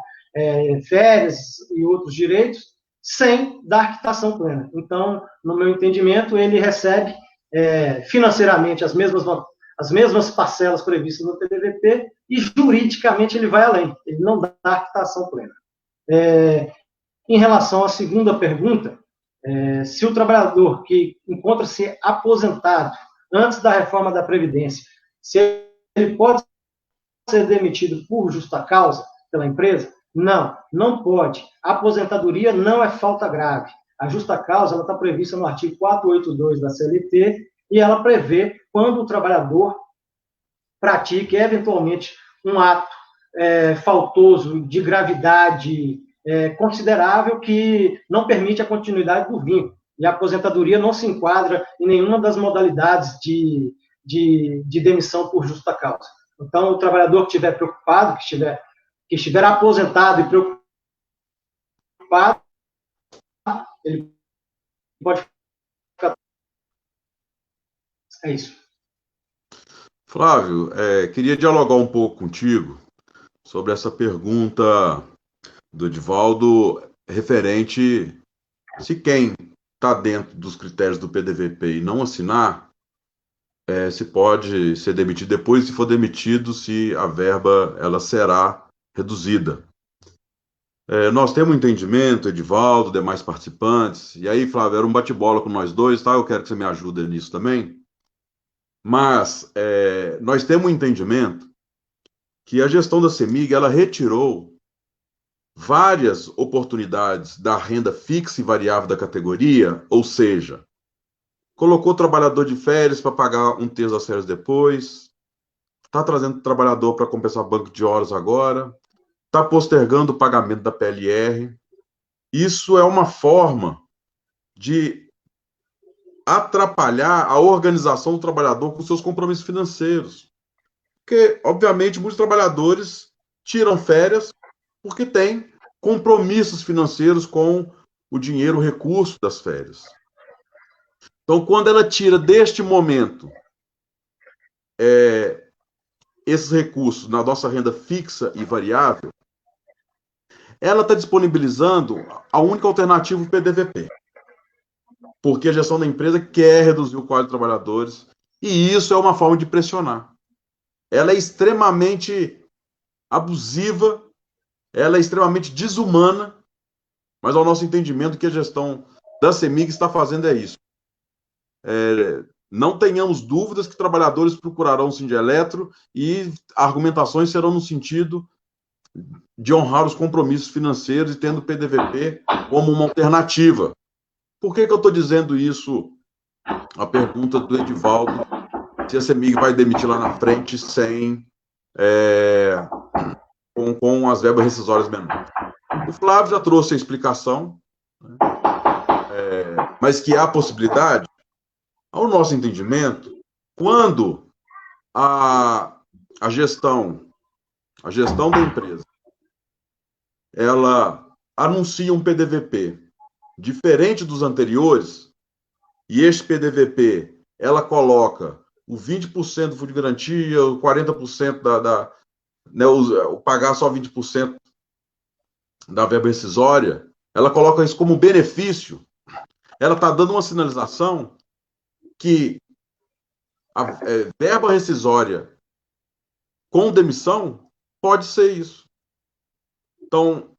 férias e outros direitos, sem dar quitação plena. Então, no meu entendimento, ele recebe financeiramente as mesmas parcelas previstas no PDVP e juridicamente ele vai além, ele não dá quitação plena. Em relação à segunda pergunta, se o trabalhador que encontra-se aposentado antes da reforma da Previdência, se ele pode ser demitido por justa causa pela empresa? Não pode. A aposentadoria não é falta grave. A justa causa está prevista no artigo 482 da CLT e ela prevê quando o trabalhador pratique eventualmente um ato faltoso de gravidade considerável que não permite a continuidade do vínculo. E a aposentadoria não se enquadra em nenhuma das modalidades de demissão por justa causa. Então, o trabalhador que estiver preocupado, que que estiver aposentado e preocupado, ele pode ficar. É isso. Flávio, queria dialogar um pouco contigo sobre essa pergunta do Edivaldo referente se quem está dentro dos critérios do PDVP e não assinar, se pode ser demitido depois, se for demitido, se a verba ela será reduzida. Nós temos um entendimento, Edivaldo, demais participantes, e aí, Flávio, era um bate-bola com nós dois, tá? Eu quero que você me ajude nisso também. Mas nós temos um entendimento que a gestão da CEMIG ela retirou várias oportunidades da renda fixa e variável da categoria, ou seja, colocou o trabalhador de férias para pagar um terço das férias depois, está trazendo o trabalhador para compensar banco de horas agora, está postergando o pagamento da PLR. Isso é uma forma de atrapalhar a organização do trabalhador com seus compromissos financeiros. Porque, obviamente, muitos trabalhadores tiram férias porque têm compromissos financeiros com o dinheiro, o recurso das férias. Então, quando ela tira deste momento esses recursos na nossa renda fixa e variável, ela está disponibilizando a única alternativa, o PDVP. Porque a gestão da empresa quer reduzir o quadro de trabalhadores, e isso é uma forma de pressionar. Ela é extremamente abusiva, ela é extremamente desumana, mas ao nosso entendimento, o que a gestão da CEMIG está fazendo é isso. Não tenhamos dúvidas que trabalhadores procurarão o Sindeletro e argumentações serão no sentido de honrar os compromissos financeiros e tendo o PDVP como uma alternativa. Por que eu estou dizendo isso? A pergunta do Edivaldo, se a CEMIG vai demitir lá na frente sem com as verbas rescisórias menores. O Flávio já trouxe a explicação, né? Mas que há possibilidade, ao nosso entendimento, quando a gestão da empresa ela anuncia um PDVP diferente dos anteriores, e este PDVP ela coloca o 20% do fundo de garantia, o 40% pagar só 20% da verba rescisória, ela coloca isso como benefício, ela está dando uma sinalização que a verba rescisória com demissão pode ser isso. Então,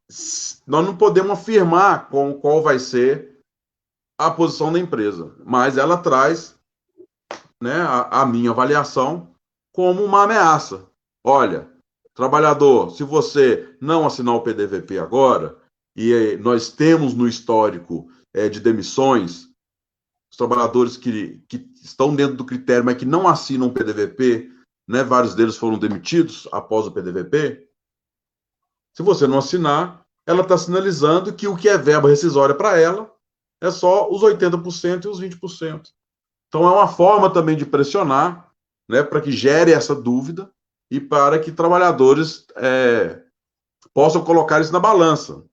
nós não podemos afirmar qual vai ser a posição da empresa, mas ela traz, né, a minha avaliação como uma ameaça. Olha, trabalhador, se você não assinar o PDVP agora, e nós temos no histórico de demissões, os trabalhadores que estão dentro do critério, mas que não assinam o PDVP, né, vários deles foram demitidos após o PDVP. Se você não assinar, ela está sinalizando que o que é verba rescisória para ela é só os 80% e os 20%. Então, é uma forma também de pressionar, né, para que gere essa dúvida e para que trabalhadores possam colocar isso na balança.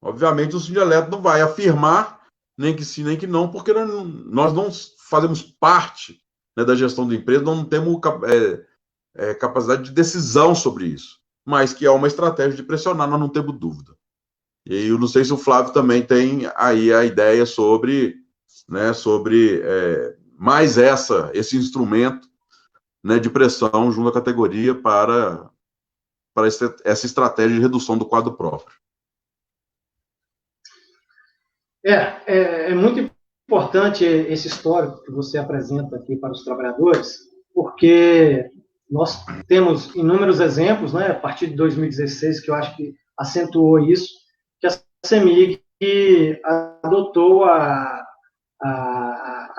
Obviamente, o Sindeletro não vai afirmar nem que sim, nem que não, porque nós não fazemos parte, né, da gestão da empresa, não temos capacidade de decisão sobre isso, mas que é uma estratégia de pressionar, nós não temos dúvida. E aí, eu não sei se o Flávio também tem aí a ideia sobre mais esse instrumento, né, de pressão junto à categoria para essa estratégia de redução do quadro próprio. É muito importante esse histórico que você apresenta aqui para os trabalhadores, porque nós temos inúmeros exemplos, né, a partir de 2016, que eu acho que acentuou isso, que a CEMIG adotou a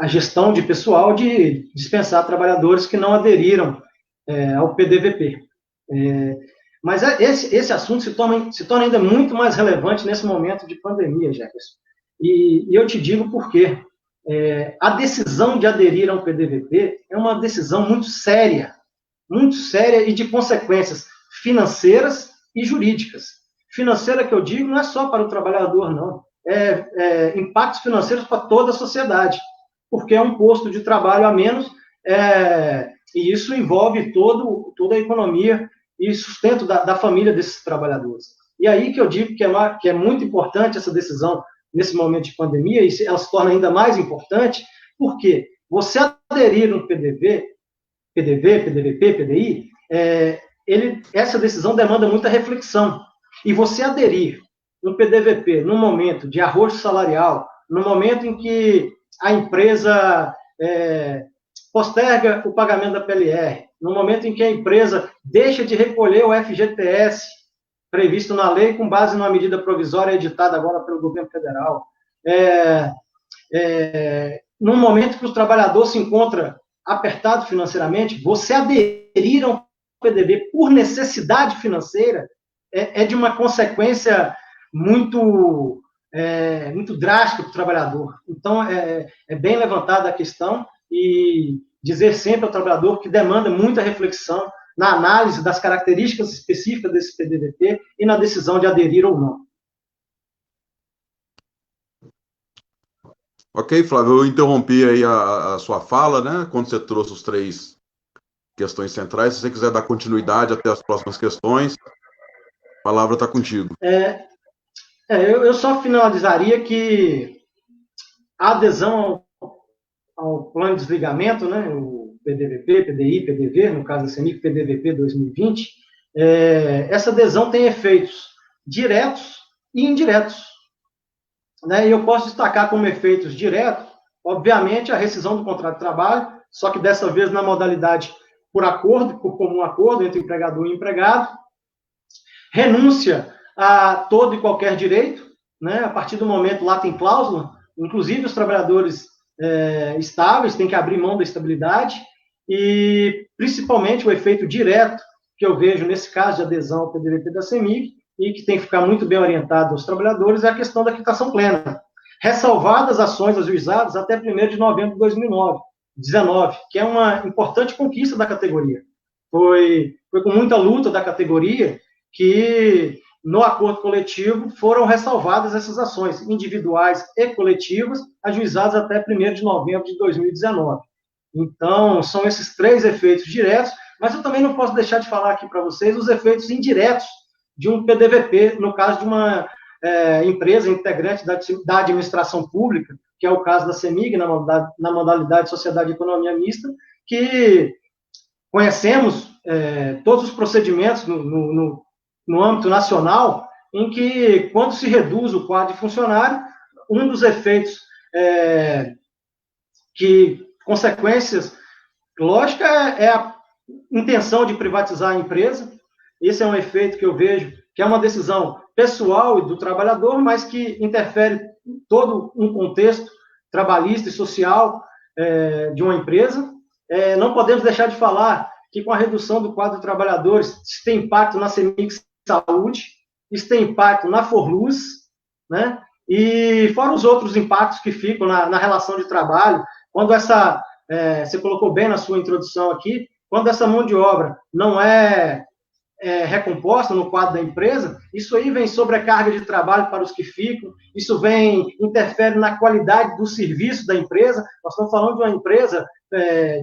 gestão de pessoal de dispensar trabalhadores que não aderiram ao PDVP. Mas esse assunto se torna ainda muito mais relevante nesse momento de pandemia, Jefferson. E eu te digo por quê. A decisão de aderir ao PDVP é uma decisão muito séria e de consequências financeiras e jurídicas. Financeira que eu digo não é só para o trabalhador, não. Impactos financeiros para toda a sociedade, porque é um posto de trabalho a menos, e isso envolve toda a economia e sustento da família desses trabalhadores. E aí que eu digo que é muito importante essa decisão nesse momento de pandemia, e ela se torna ainda mais importante, porque você aderir no PDV, PDVP, PDI, essa decisão demanda muita reflexão. E você aderir no PDVP no momento de arrojo salarial, no momento em que a empresa posterga o pagamento da PLR, no momento em que a empresa deixa de recolher o FGTS, previsto na lei, com base numa medida provisória editada agora pelo governo federal, no momento que o trabalhador se encontra apertado financeiramente, você aderir a um PDV por necessidade financeira de uma consequência muito drástica para o trabalhador. Então, é bem levantada a questão e dizer sempre ao trabalhador que demanda muita reflexão na análise das características específicas desse PDVP e na decisão de aderir ou não. Ok, Flávio, eu interrompi aí a sua fala, né, quando você trouxe os 3 questões centrais. Se você quiser dar continuidade até as próximas questões, a palavra está contigo. Eu só finalizaria que a adesão ao plano de desligamento, né, o PDVP, PDI, PDV, no caso da CEMIG, PDVP 2020, essa adesão tem efeitos diretos e indiretos. Né, e eu posso destacar como efeitos diretos, obviamente, a rescisão do contrato de trabalho, só que dessa vez na modalidade por comum acordo entre empregador e empregado, renúncia a todo e qualquer direito, né, a partir do momento lá tem cláusula, inclusive os trabalhadores estáveis têm que abrir mão da estabilidade, e principalmente o efeito direto que eu vejo nesse caso de adesão ao PDVP da CEMIG, e que tem que ficar muito bem orientado aos trabalhadores, é a questão da quitação plena. Ressalvadas ações ajuizadas até 1º de novembro de 2019, que é uma importante conquista da categoria. Foi com muita luta da categoria que, no acordo coletivo, foram ressalvadas essas ações individuais e coletivas, ajuizadas até 1º de novembro de 2019. Então, são esses 3 efeitos diretos, mas eu também não posso deixar de falar aqui para vocês os efeitos indiretos de um PDVP, no caso de uma empresa integrante da administração pública, que é o caso da CEMIG, na modalidade Sociedade de Economia Mista, que conhecemos todos os procedimentos no âmbito nacional, em que, quando se reduz o quadro de funcionário, um dos efeitos consequências lógica é a intenção de privatizar a empresa. Esse é um efeito que eu vejo que é uma decisão pessoal do trabalhador, mas que interfere em todo um contexto trabalhista e social de uma empresa. Não podemos deixar de falar que, com a redução do quadro de trabalhadores, isso tem impacto na CEMIG Saúde, isso tem impacto na Forluz, né? E fora os outros impactos que ficam na relação de trabalho, quando você colocou bem na sua introdução aqui, quando essa mão de obra não é recomposta no quadro da empresa, isso aí vem sobrecarga de trabalho para os que ficam, isso interfere na qualidade do serviço da empresa. Nós estamos falando de uma empresa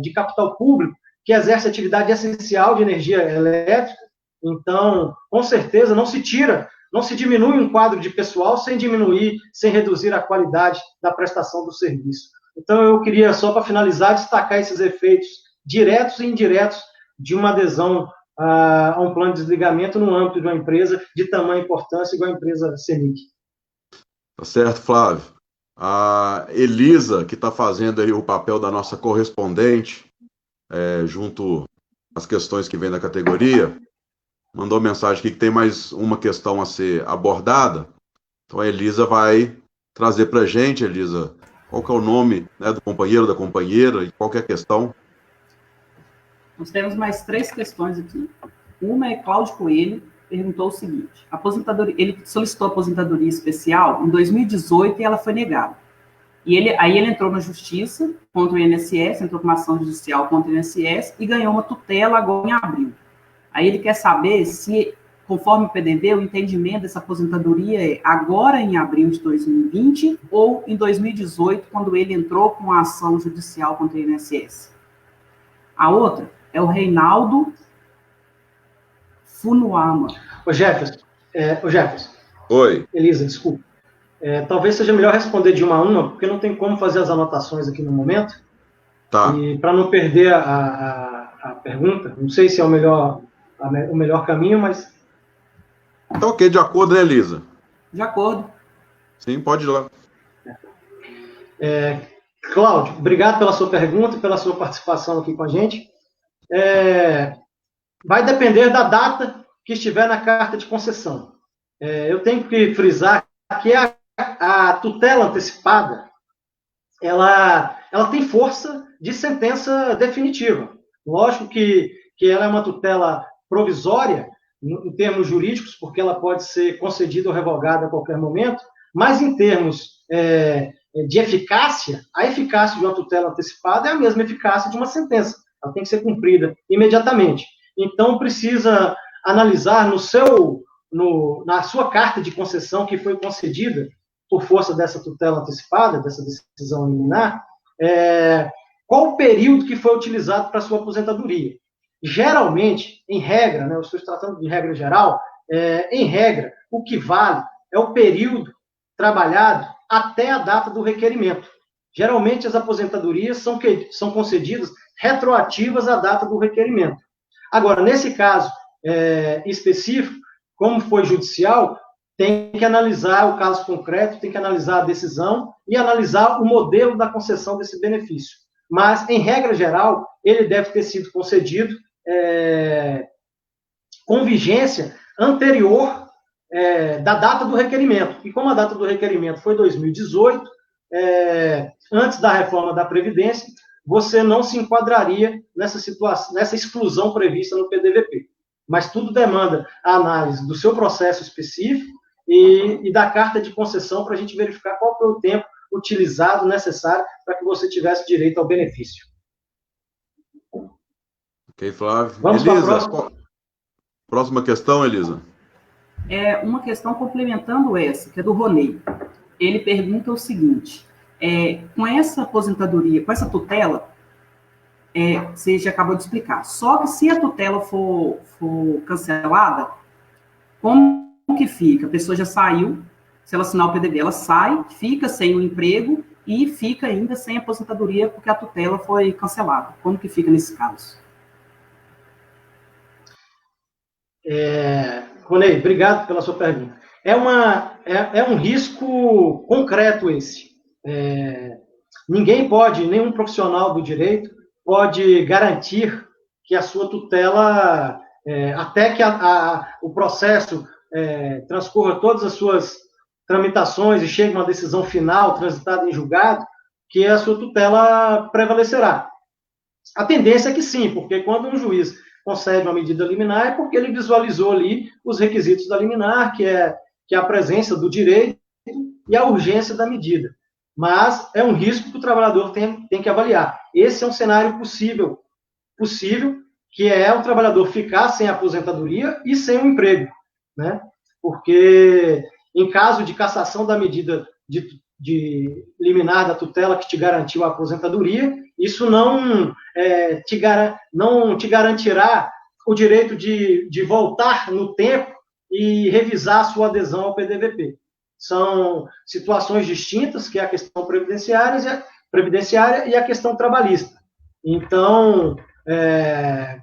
de capital público que exerce atividade essencial de energia elétrica, então, com certeza, não se diminui um quadro de pessoal sem reduzir a qualidade da prestação do serviço. Então, eu queria, só para finalizar, destacar esses efeitos diretos e indiretos de uma adesão a um plano de desligamento no âmbito de uma empresa de tamanha importância igual a empresa CEMIG. Tá certo, Flávio. A Elisa, que está fazendo aí o papel da nossa correspondente, junto às questões que vêm da categoria, mandou mensagem aqui que tem mais uma questão a ser abordada. Então a Elisa vai trazer para a gente, Elisa, qual que é o nome, né, do companheiro, da companheira, e qual que é a questão? Nós temos mais 3 questões aqui. Uma é Cláudio Coelho, perguntou o seguinte: ele solicitou aposentadoria especial em 2018 e ela foi negada. Aí ele entrou na justiça contra o INSS, entrou com uma ação judicial contra o INSS e ganhou uma tutela agora em abril. Aí ele quer saber se conforme o PDV, o entendimento dessa aposentadoria é agora em abril de 2020 ou em 2018, quando ele entrou com a ação judicial contra o INSS? A outra é o Reinaldo Funuama. Ô Jefferson, Oi. Elisa, desculpa. Talvez seja melhor responder de uma a uma, porque não tem como fazer as anotações aqui no momento. Tá. E para não perder a pergunta, não sei se é o melhor caminho, mas... Tá ok, de acordo, né, Elisa? De acordo. Sim, pode ir lá. Cláudio, obrigado pela sua pergunta e pela sua participação aqui com a gente. Vai depender da data que estiver na carta de concessão. Eu tenho que frisar que a tutela antecipada, ela tem força de sentença definitiva. Lógico que ela é uma tutela provisória, em termos jurídicos, porque ela pode ser concedida ou revogada a qualquer momento, mas em termos de eficácia, a eficácia de uma tutela antecipada é a mesma eficácia de uma sentença. Ela tem que ser cumprida imediatamente. Então, precisa analisar na sua carta de concessão que foi concedida por força dessa tutela antecipada, dessa decisão liminar, qual o período que foi utilizado para a sua aposentadoria. Geralmente, em regra, eu estou tratando de regra geral, em regra, o que vale é o período trabalhado até a data do requerimento. Geralmente, as aposentadorias são concedidas retroativas à data do requerimento. Agora, nesse caso específico, como foi judicial, tem que analisar o caso concreto, tem que analisar a decisão e analisar o modelo da concessão desse benefício. Mas, em regra geral, ele deve ter sido concedido com vigência anterior da data do requerimento. E como a data do requerimento foi 2018, antes da reforma da Previdência, você não se enquadraria nessa situação, nessa exclusão prevista no PDVP. Mas tudo demanda a análise do seu processo específico e da carta de concessão para a gente verificar qual foi o tempo utilizado necessário para que você tivesse direito ao benefício. Ok, Flávio. Vamos Elisa, para a próxima questão, Elisa. Uma questão complementando essa, que é do Ronei. Ele pergunta o seguinte: com essa aposentadoria, com essa tutela, você já acabou de explicar, só que se a tutela for cancelada, como que fica? A pessoa já saiu, se ela assinar o PDV, ela sai, fica sem o emprego e fica ainda sem aposentadoria porque a tutela foi cancelada. Como que fica nesse caso? Ronei, obrigado pela sua pergunta. É um risco concreto esse. Ninguém pode, nenhum profissional do direito pode garantir que a sua tutela, até que o processo transcorra todas as suas tramitações e chegue a uma decisão final transitada em julgado, que a sua tutela prevalecerá. A tendência é que sim, porque quando um juiz concede uma medida liminar é porque ele visualizou ali os requisitos da liminar, que é a presença do direito e a urgência da medida. Mas é um risco que o trabalhador tem que avaliar. Esse é um cenário possível, que é o trabalhador ficar sem aposentadoria e sem um emprego, né? Porque em caso de cassação da medida de liminar da tutela que te garantiu a aposentadoria, isso não te garantirá o direito de voltar no tempo e revisar a sua adesão ao PDVP. São situações distintas, que é a questão previdenciária e a questão trabalhista. Então,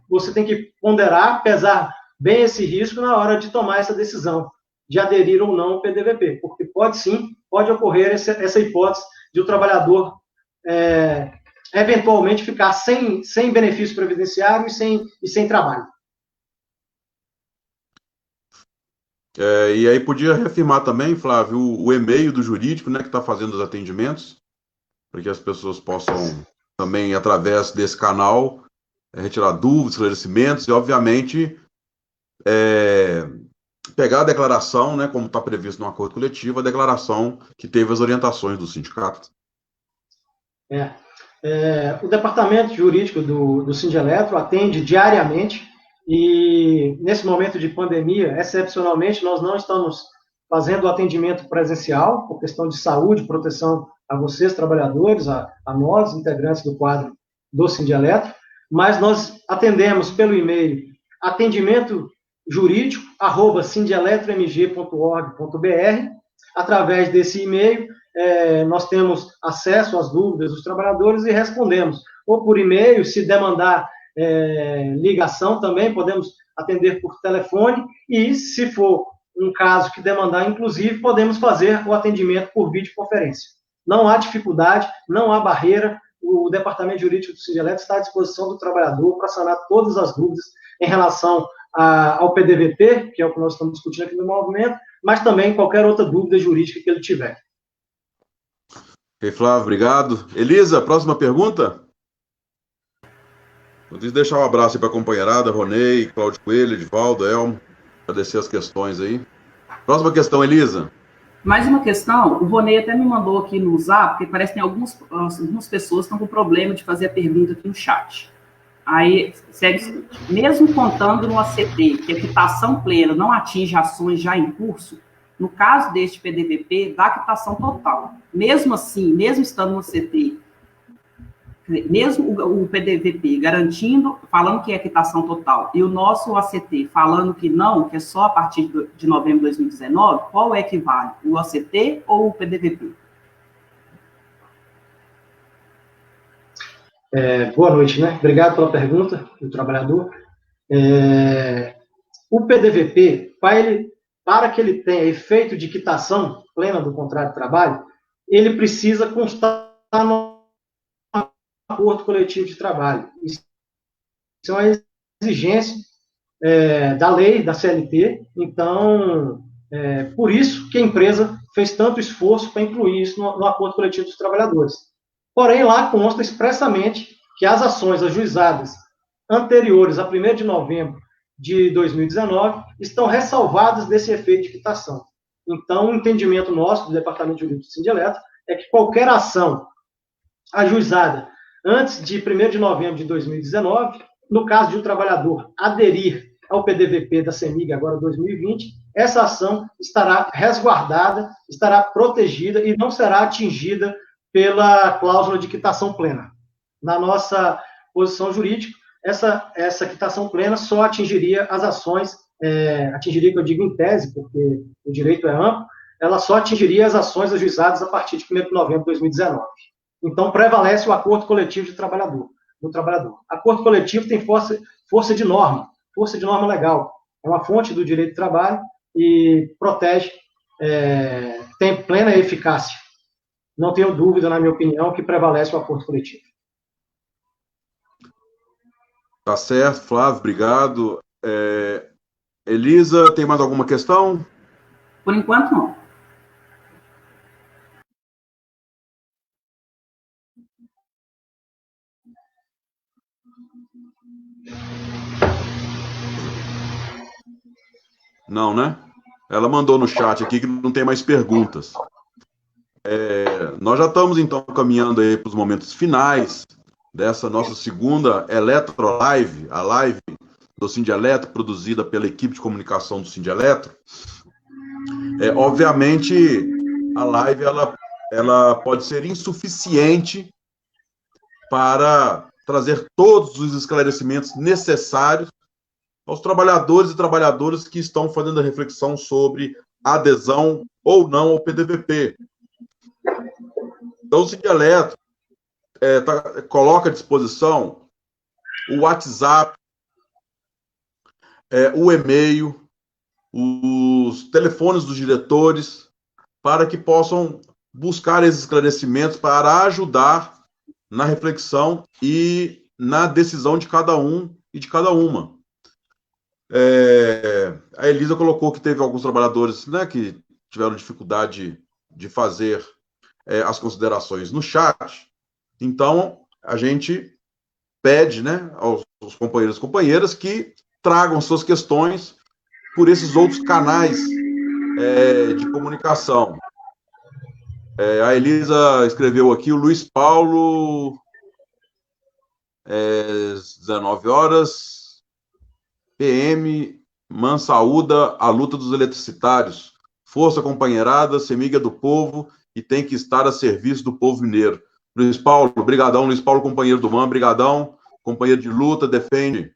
você tem que ponderar, pesar bem esse risco na hora de tomar essa decisão de aderir ou não ao PDVP, porque pode ocorrer essa hipótese de o trabalhador eventualmente ficar sem benefício previdenciário e sem trabalho. E aí podia reafirmar também, Flávio, o e-mail do jurídico, né, que está fazendo os atendimentos, para que as pessoas possam também, através desse canal, retirar dúvidas, esclarecimentos e, obviamente, pegar a declaração, né, como está previsto no acordo coletivo, a declaração que teve as orientações do sindicato. O departamento jurídico do Sindeletro atende diariamente E nesse momento de pandemia, excepcionalmente, nós não estamos fazendo atendimento presencial, por questão de saúde, proteção a vocês, trabalhadores, a nós, integrantes do quadro do Sindeletro, mas nós atendemos pelo e-mail atendimento jurídico, @sindeletromg.org.br. Através desse e-mail, nós temos acesso às dúvidas dos trabalhadores e respondemos, ou por e-mail, se demandar ligação também, podemos atender por telefone, e se for um caso que demandar, inclusive, podemos fazer o atendimento por videoconferência. Não há dificuldade, não há barreira, o Departamento Jurídico do Sindeletro está à disposição do trabalhador para sanar todas as dúvidas em relação ao PDVP, que é o que nós estamos discutindo aqui no movimento, mas também qualquer outra dúvida jurídica que ele tiver. Ok, Flávio, obrigado. Elisa, próxima pergunta? Vou deixar um abraço aí para a companheirada, Ronei, Cláudio Coelho, Edivaldo, Elmo, agradecer as questões aí. Próxima questão, Elisa. Mais uma questão, o Ronei até me mandou aqui no Zap, porque parece que tem algumas pessoas que estão com problema de fazer a pergunta aqui no chat. Aí, segue, mesmo contando no ACT que a quitação plena não atinge ações já em curso, no caso deste PDVP, dá quitação total. Mesmo assim, mesmo estando no ACT, mesmo o PDVP garantindo, falando que é quitação total, e o nosso ACT falando que não, que é só a partir de novembro de 2019, qual é que vale? O ACT ou o PDVP? Boa noite, né? Obrigado pela pergunta do trabalhador. O PDVP, para que ele tenha efeito de quitação plena do contrato de trabalho, ele precisa constar no acordo coletivo de trabalho. Isso é uma exigência da lei, da CLT, então, por isso que a empresa fez tanto esforço para incluir isso no acordo coletivo dos trabalhadores. Porém, lá consta expressamente que as ações ajuizadas anteriores a 1º de novembro de 2019 estão ressalvadas desse efeito de quitação. Então, o entendimento nosso, do Departamento Jurídico do Sindeletro, é que qualquer ação ajuizada antes de 1º de novembro de 2019, no caso de um trabalhador aderir ao PDVP da CEMIG agora 2020, essa ação estará resguardada, estará protegida e não será atingida pela cláusula de quitação plena. Na nossa posição jurídica, essa quitação plena só atingiria as ações, atingiria, que eu digo em tese, porque o direito é amplo, ela só atingiria as ações ajuizadas a partir de 1º de novembro de 2019. Então, prevalece o acordo coletivo do trabalhador. Acordo coletivo tem força de norma legal. É uma fonte do direito do trabalho e protege, tem plena eficácia. Não tenho dúvida, na minha opinião, que prevalece o acordo coletivo. Tá certo, Flávio, obrigado. Elisa, tem mais alguma questão? Por enquanto, não. Não, né? Ela mandou no chat aqui que não tem mais perguntas. Nós já estamos, então, caminhando aí para os momentos finais dessa nossa segunda Eletro Live, a live do Sindeletro, produzida pela equipe de comunicação do Sindeletro. Obviamente, a live ela pode ser insuficiente para trazer todos os esclarecimentos necessários aos trabalhadores e trabalhadoras que estão fazendo a reflexão sobre adesão ou não ao PDVP. Então, o Sindeletro coloca à disposição o WhatsApp, o e-mail, os telefones dos diretores, para que possam buscar esses esclarecimentos para ajudar na reflexão e na decisão de cada um e de cada uma. A Elisa colocou que teve alguns trabalhadores, né, que tiveram dificuldade de fazer as considerações no chat. Então, a gente pede, né, aos companheiros e companheiras que tragam suas questões por esses outros canais de comunicação. A Elisa escreveu aqui, o Luiz Paulo, 19 horas, PM Mansaúda, a luta dos eletricitários. Força companheirada, semiga do povo e tem que estar a serviço do povo mineiro. Luiz Paulo, brigadão. Luiz Paulo, companheiro do MAN, brigadão. Companheiro de luta, defende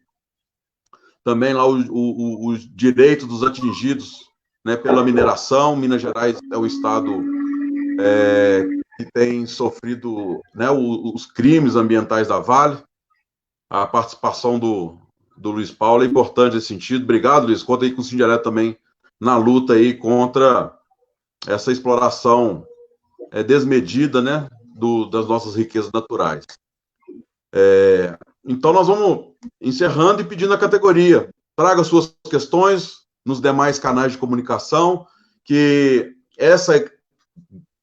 também lá os direitos dos atingidos, né, pela mineração. Minas Gerais é o estado que tem sofrido, né, os crimes ambientais da Vale. A participação do Luiz Paulo é importante nesse sentido. Obrigado, Luiz. Conta aí com o Sindialeto também na luta aí contra essa exploração desmedida, né, das nossas riquezas naturais. Então, nós vamos encerrando e pedindo a categoria. Traga suas questões nos demais canais de comunicação, que essa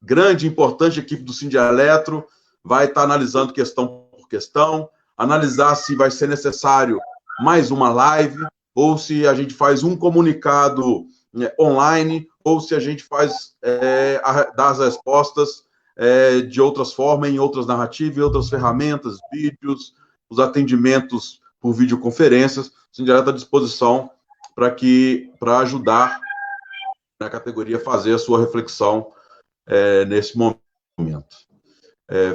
grande e importante equipe do Sindialetro vai estar analisando questão por questão, analisar se vai ser necessário mais uma live, ou se a gente faz um comunicado online, ou se a gente faz dar as respostas de outras formas, em outras narrativas, em outras ferramentas, vídeos, os atendimentos por videoconferências. O Sindialeto à disposição para ajudar a categoria a fazer a sua reflexão nesse momento.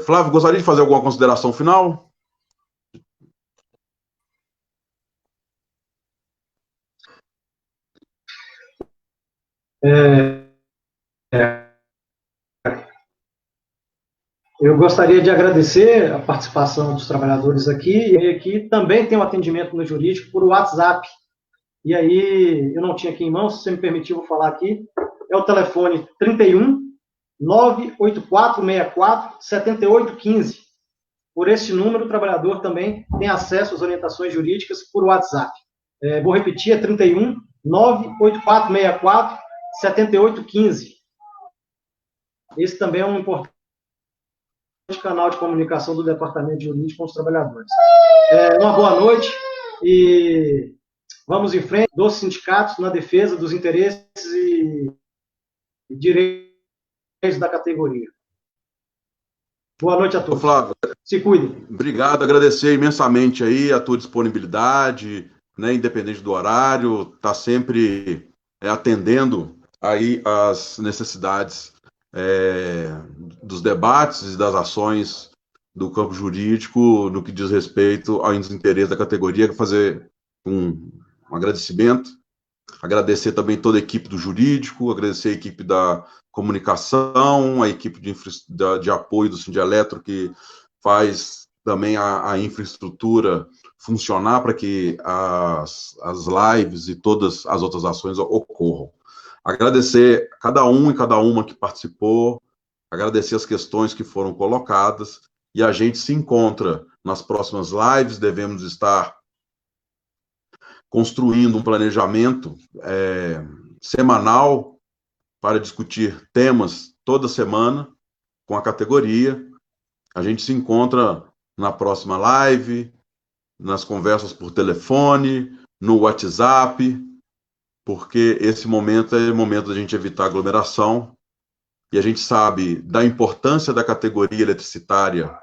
Flávio, gostaria de fazer alguma consideração final? Eu gostaria de agradecer a participação dos trabalhadores aqui, e aqui também tem um atendimento no jurídico por WhatsApp. E aí, eu não tinha aqui em mãos, se você me permitir, eu vou falar aqui. É o telefone 31 98464 7815. Por esse número, o trabalhador também tem acesso às orientações jurídicas por WhatsApp. Vou repetir, é 31 98464 7815. Esse também é um importante canal de comunicação do Departamento Jurídico com os trabalhadores. Uma boa noite e vamos em frente dos sindicatos na defesa dos interesses e direitos da categoria. Boa noite a todos. Flávio, se cuidem. Obrigado, agradecer imensamente aí a tua disponibilidade, né, independente do horário, está sempre atendendo aí as necessidades dos debates e das ações do campo jurídico no que diz respeito aos interesses da categoria. Fazer um agradecimento, agradecer também toda a equipe do jurídico, agradecer a equipe da comunicação, a equipe de apoio do Sindialetro, que faz também a infraestrutura funcionar para que as lives e todas as outras ações ocorram. Agradecer a cada um e cada uma que participou, agradecer as questões que foram colocadas, e a gente se encontra nas próximas lives. Devemos estar construindo um planejamento semanal para discutir temas toda semana com a categoria. A gente se encontra na próxima live, nas conversas por telefone, no WhatsApp, porque esse momento é o momento da gente evitar aglomeração, e a gente sabe da importância da categoria eletricitária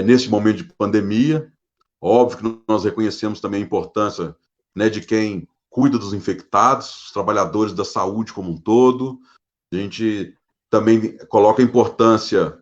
nesse momento de pandemia. Óbvio que nós reconhecemos também a importância, né, de quem cuida dos infectados, os trabalhadores da saúde como um todo. A gente também coloca a importância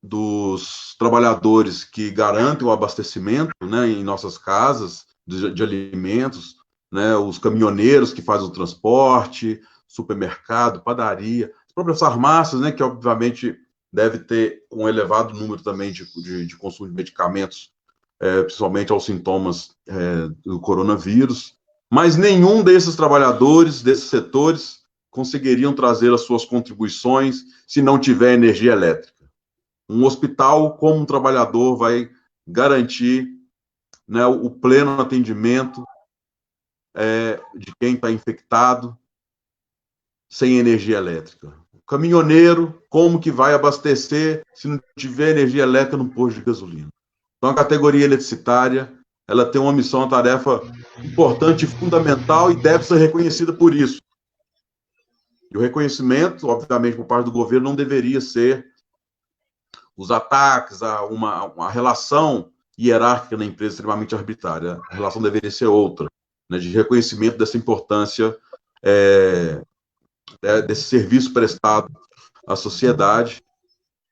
dos trabalhadores que garantem o abastecimento, né, em nossas casas de alimentos, né, os caminhoneiros que fazem o transporte, supermercado, padaria, as próprias farmácias, né, que obviamente deve ter um elevado número também de consumo de medicamentos, principalmente aos sintomas do coronavírus. Mas nenhum desses trabalhadores, desses setores, conseguiriam trazer as suas contribuições se não tiver energia elétrica. Um hospital, como um trabalhador, vai garantir, né, o pleno atendimento de quem está infectado sem energia elétrica. O caminhoneiro, como que vai abastecer se não tiver energia elétrica no posto de gasolina? Então, a categoria eletricitária, ela tem uma missão, uma tarefa importante e fundamental, e deve ser reconhecida por isso. E o reconhecimento, obviamente, por parte do governo, não deveria ser os ataques, uma relação hierárquica na empresa extremamente arbitrária. A relação deveria ser outra, né, de reconhecimento dessa importância desse serviço prestado à sociedade.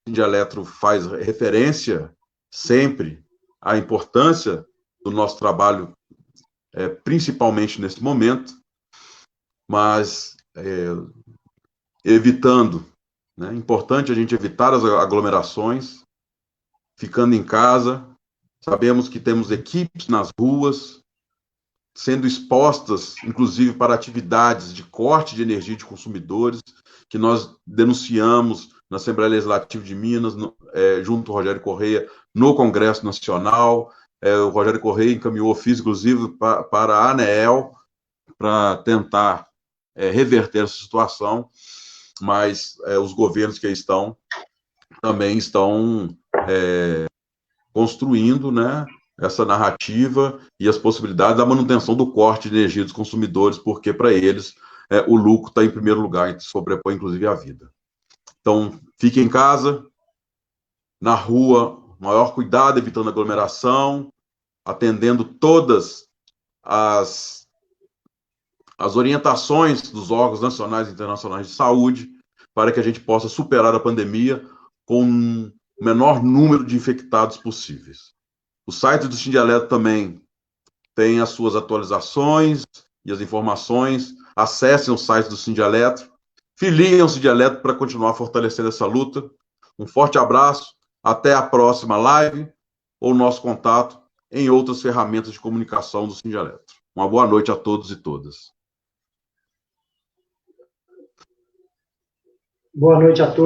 O Sindialetro faz referência sempre à importância do nosso trabalho, principalmente nesse momento, mas evitando, né? É importante a gente evitar as aglomerações, ficando em casa. Sabemos que temos equipes nas ruas, sendo expostas, inclusive, para atividades de corte de energia de consumidores, que nós denunciamos na Assembleia Legislativa de Minas, junto ao Rogério Correia, no Congresso Nacional. O Rogério Correia encaminhou ofício, inclusive, para a ANEEL, para tentar reverter essa situação, mas os governos que aí estão também estão construindo, né, essa narrativa e as possibilidades da manutenção do corte de energia dos consumidores, porque para eles o lucro está em primeiro lugar, e sobrepõe inclusive a vida. Então, fique em casa, na rua, maior cuidado, evitando aglomeração, atendendo todas as orientações dos órgãos nacionais e internacionais de saúde, para que a gente possa superar a pandemia com o menor número de infectados possíveis. O site do Sindialetro também tem as suas atualizações e as informações. Acessem o site do Sindialetro, filiem ao Sindialetro para continuar fortalecendo essa luta. Um forte abraço, até a próxima live ou nosso contato em outras ferramentas de comunicação do Sindialetro. Uma boa noite a todos e todas. Boa noite a todos.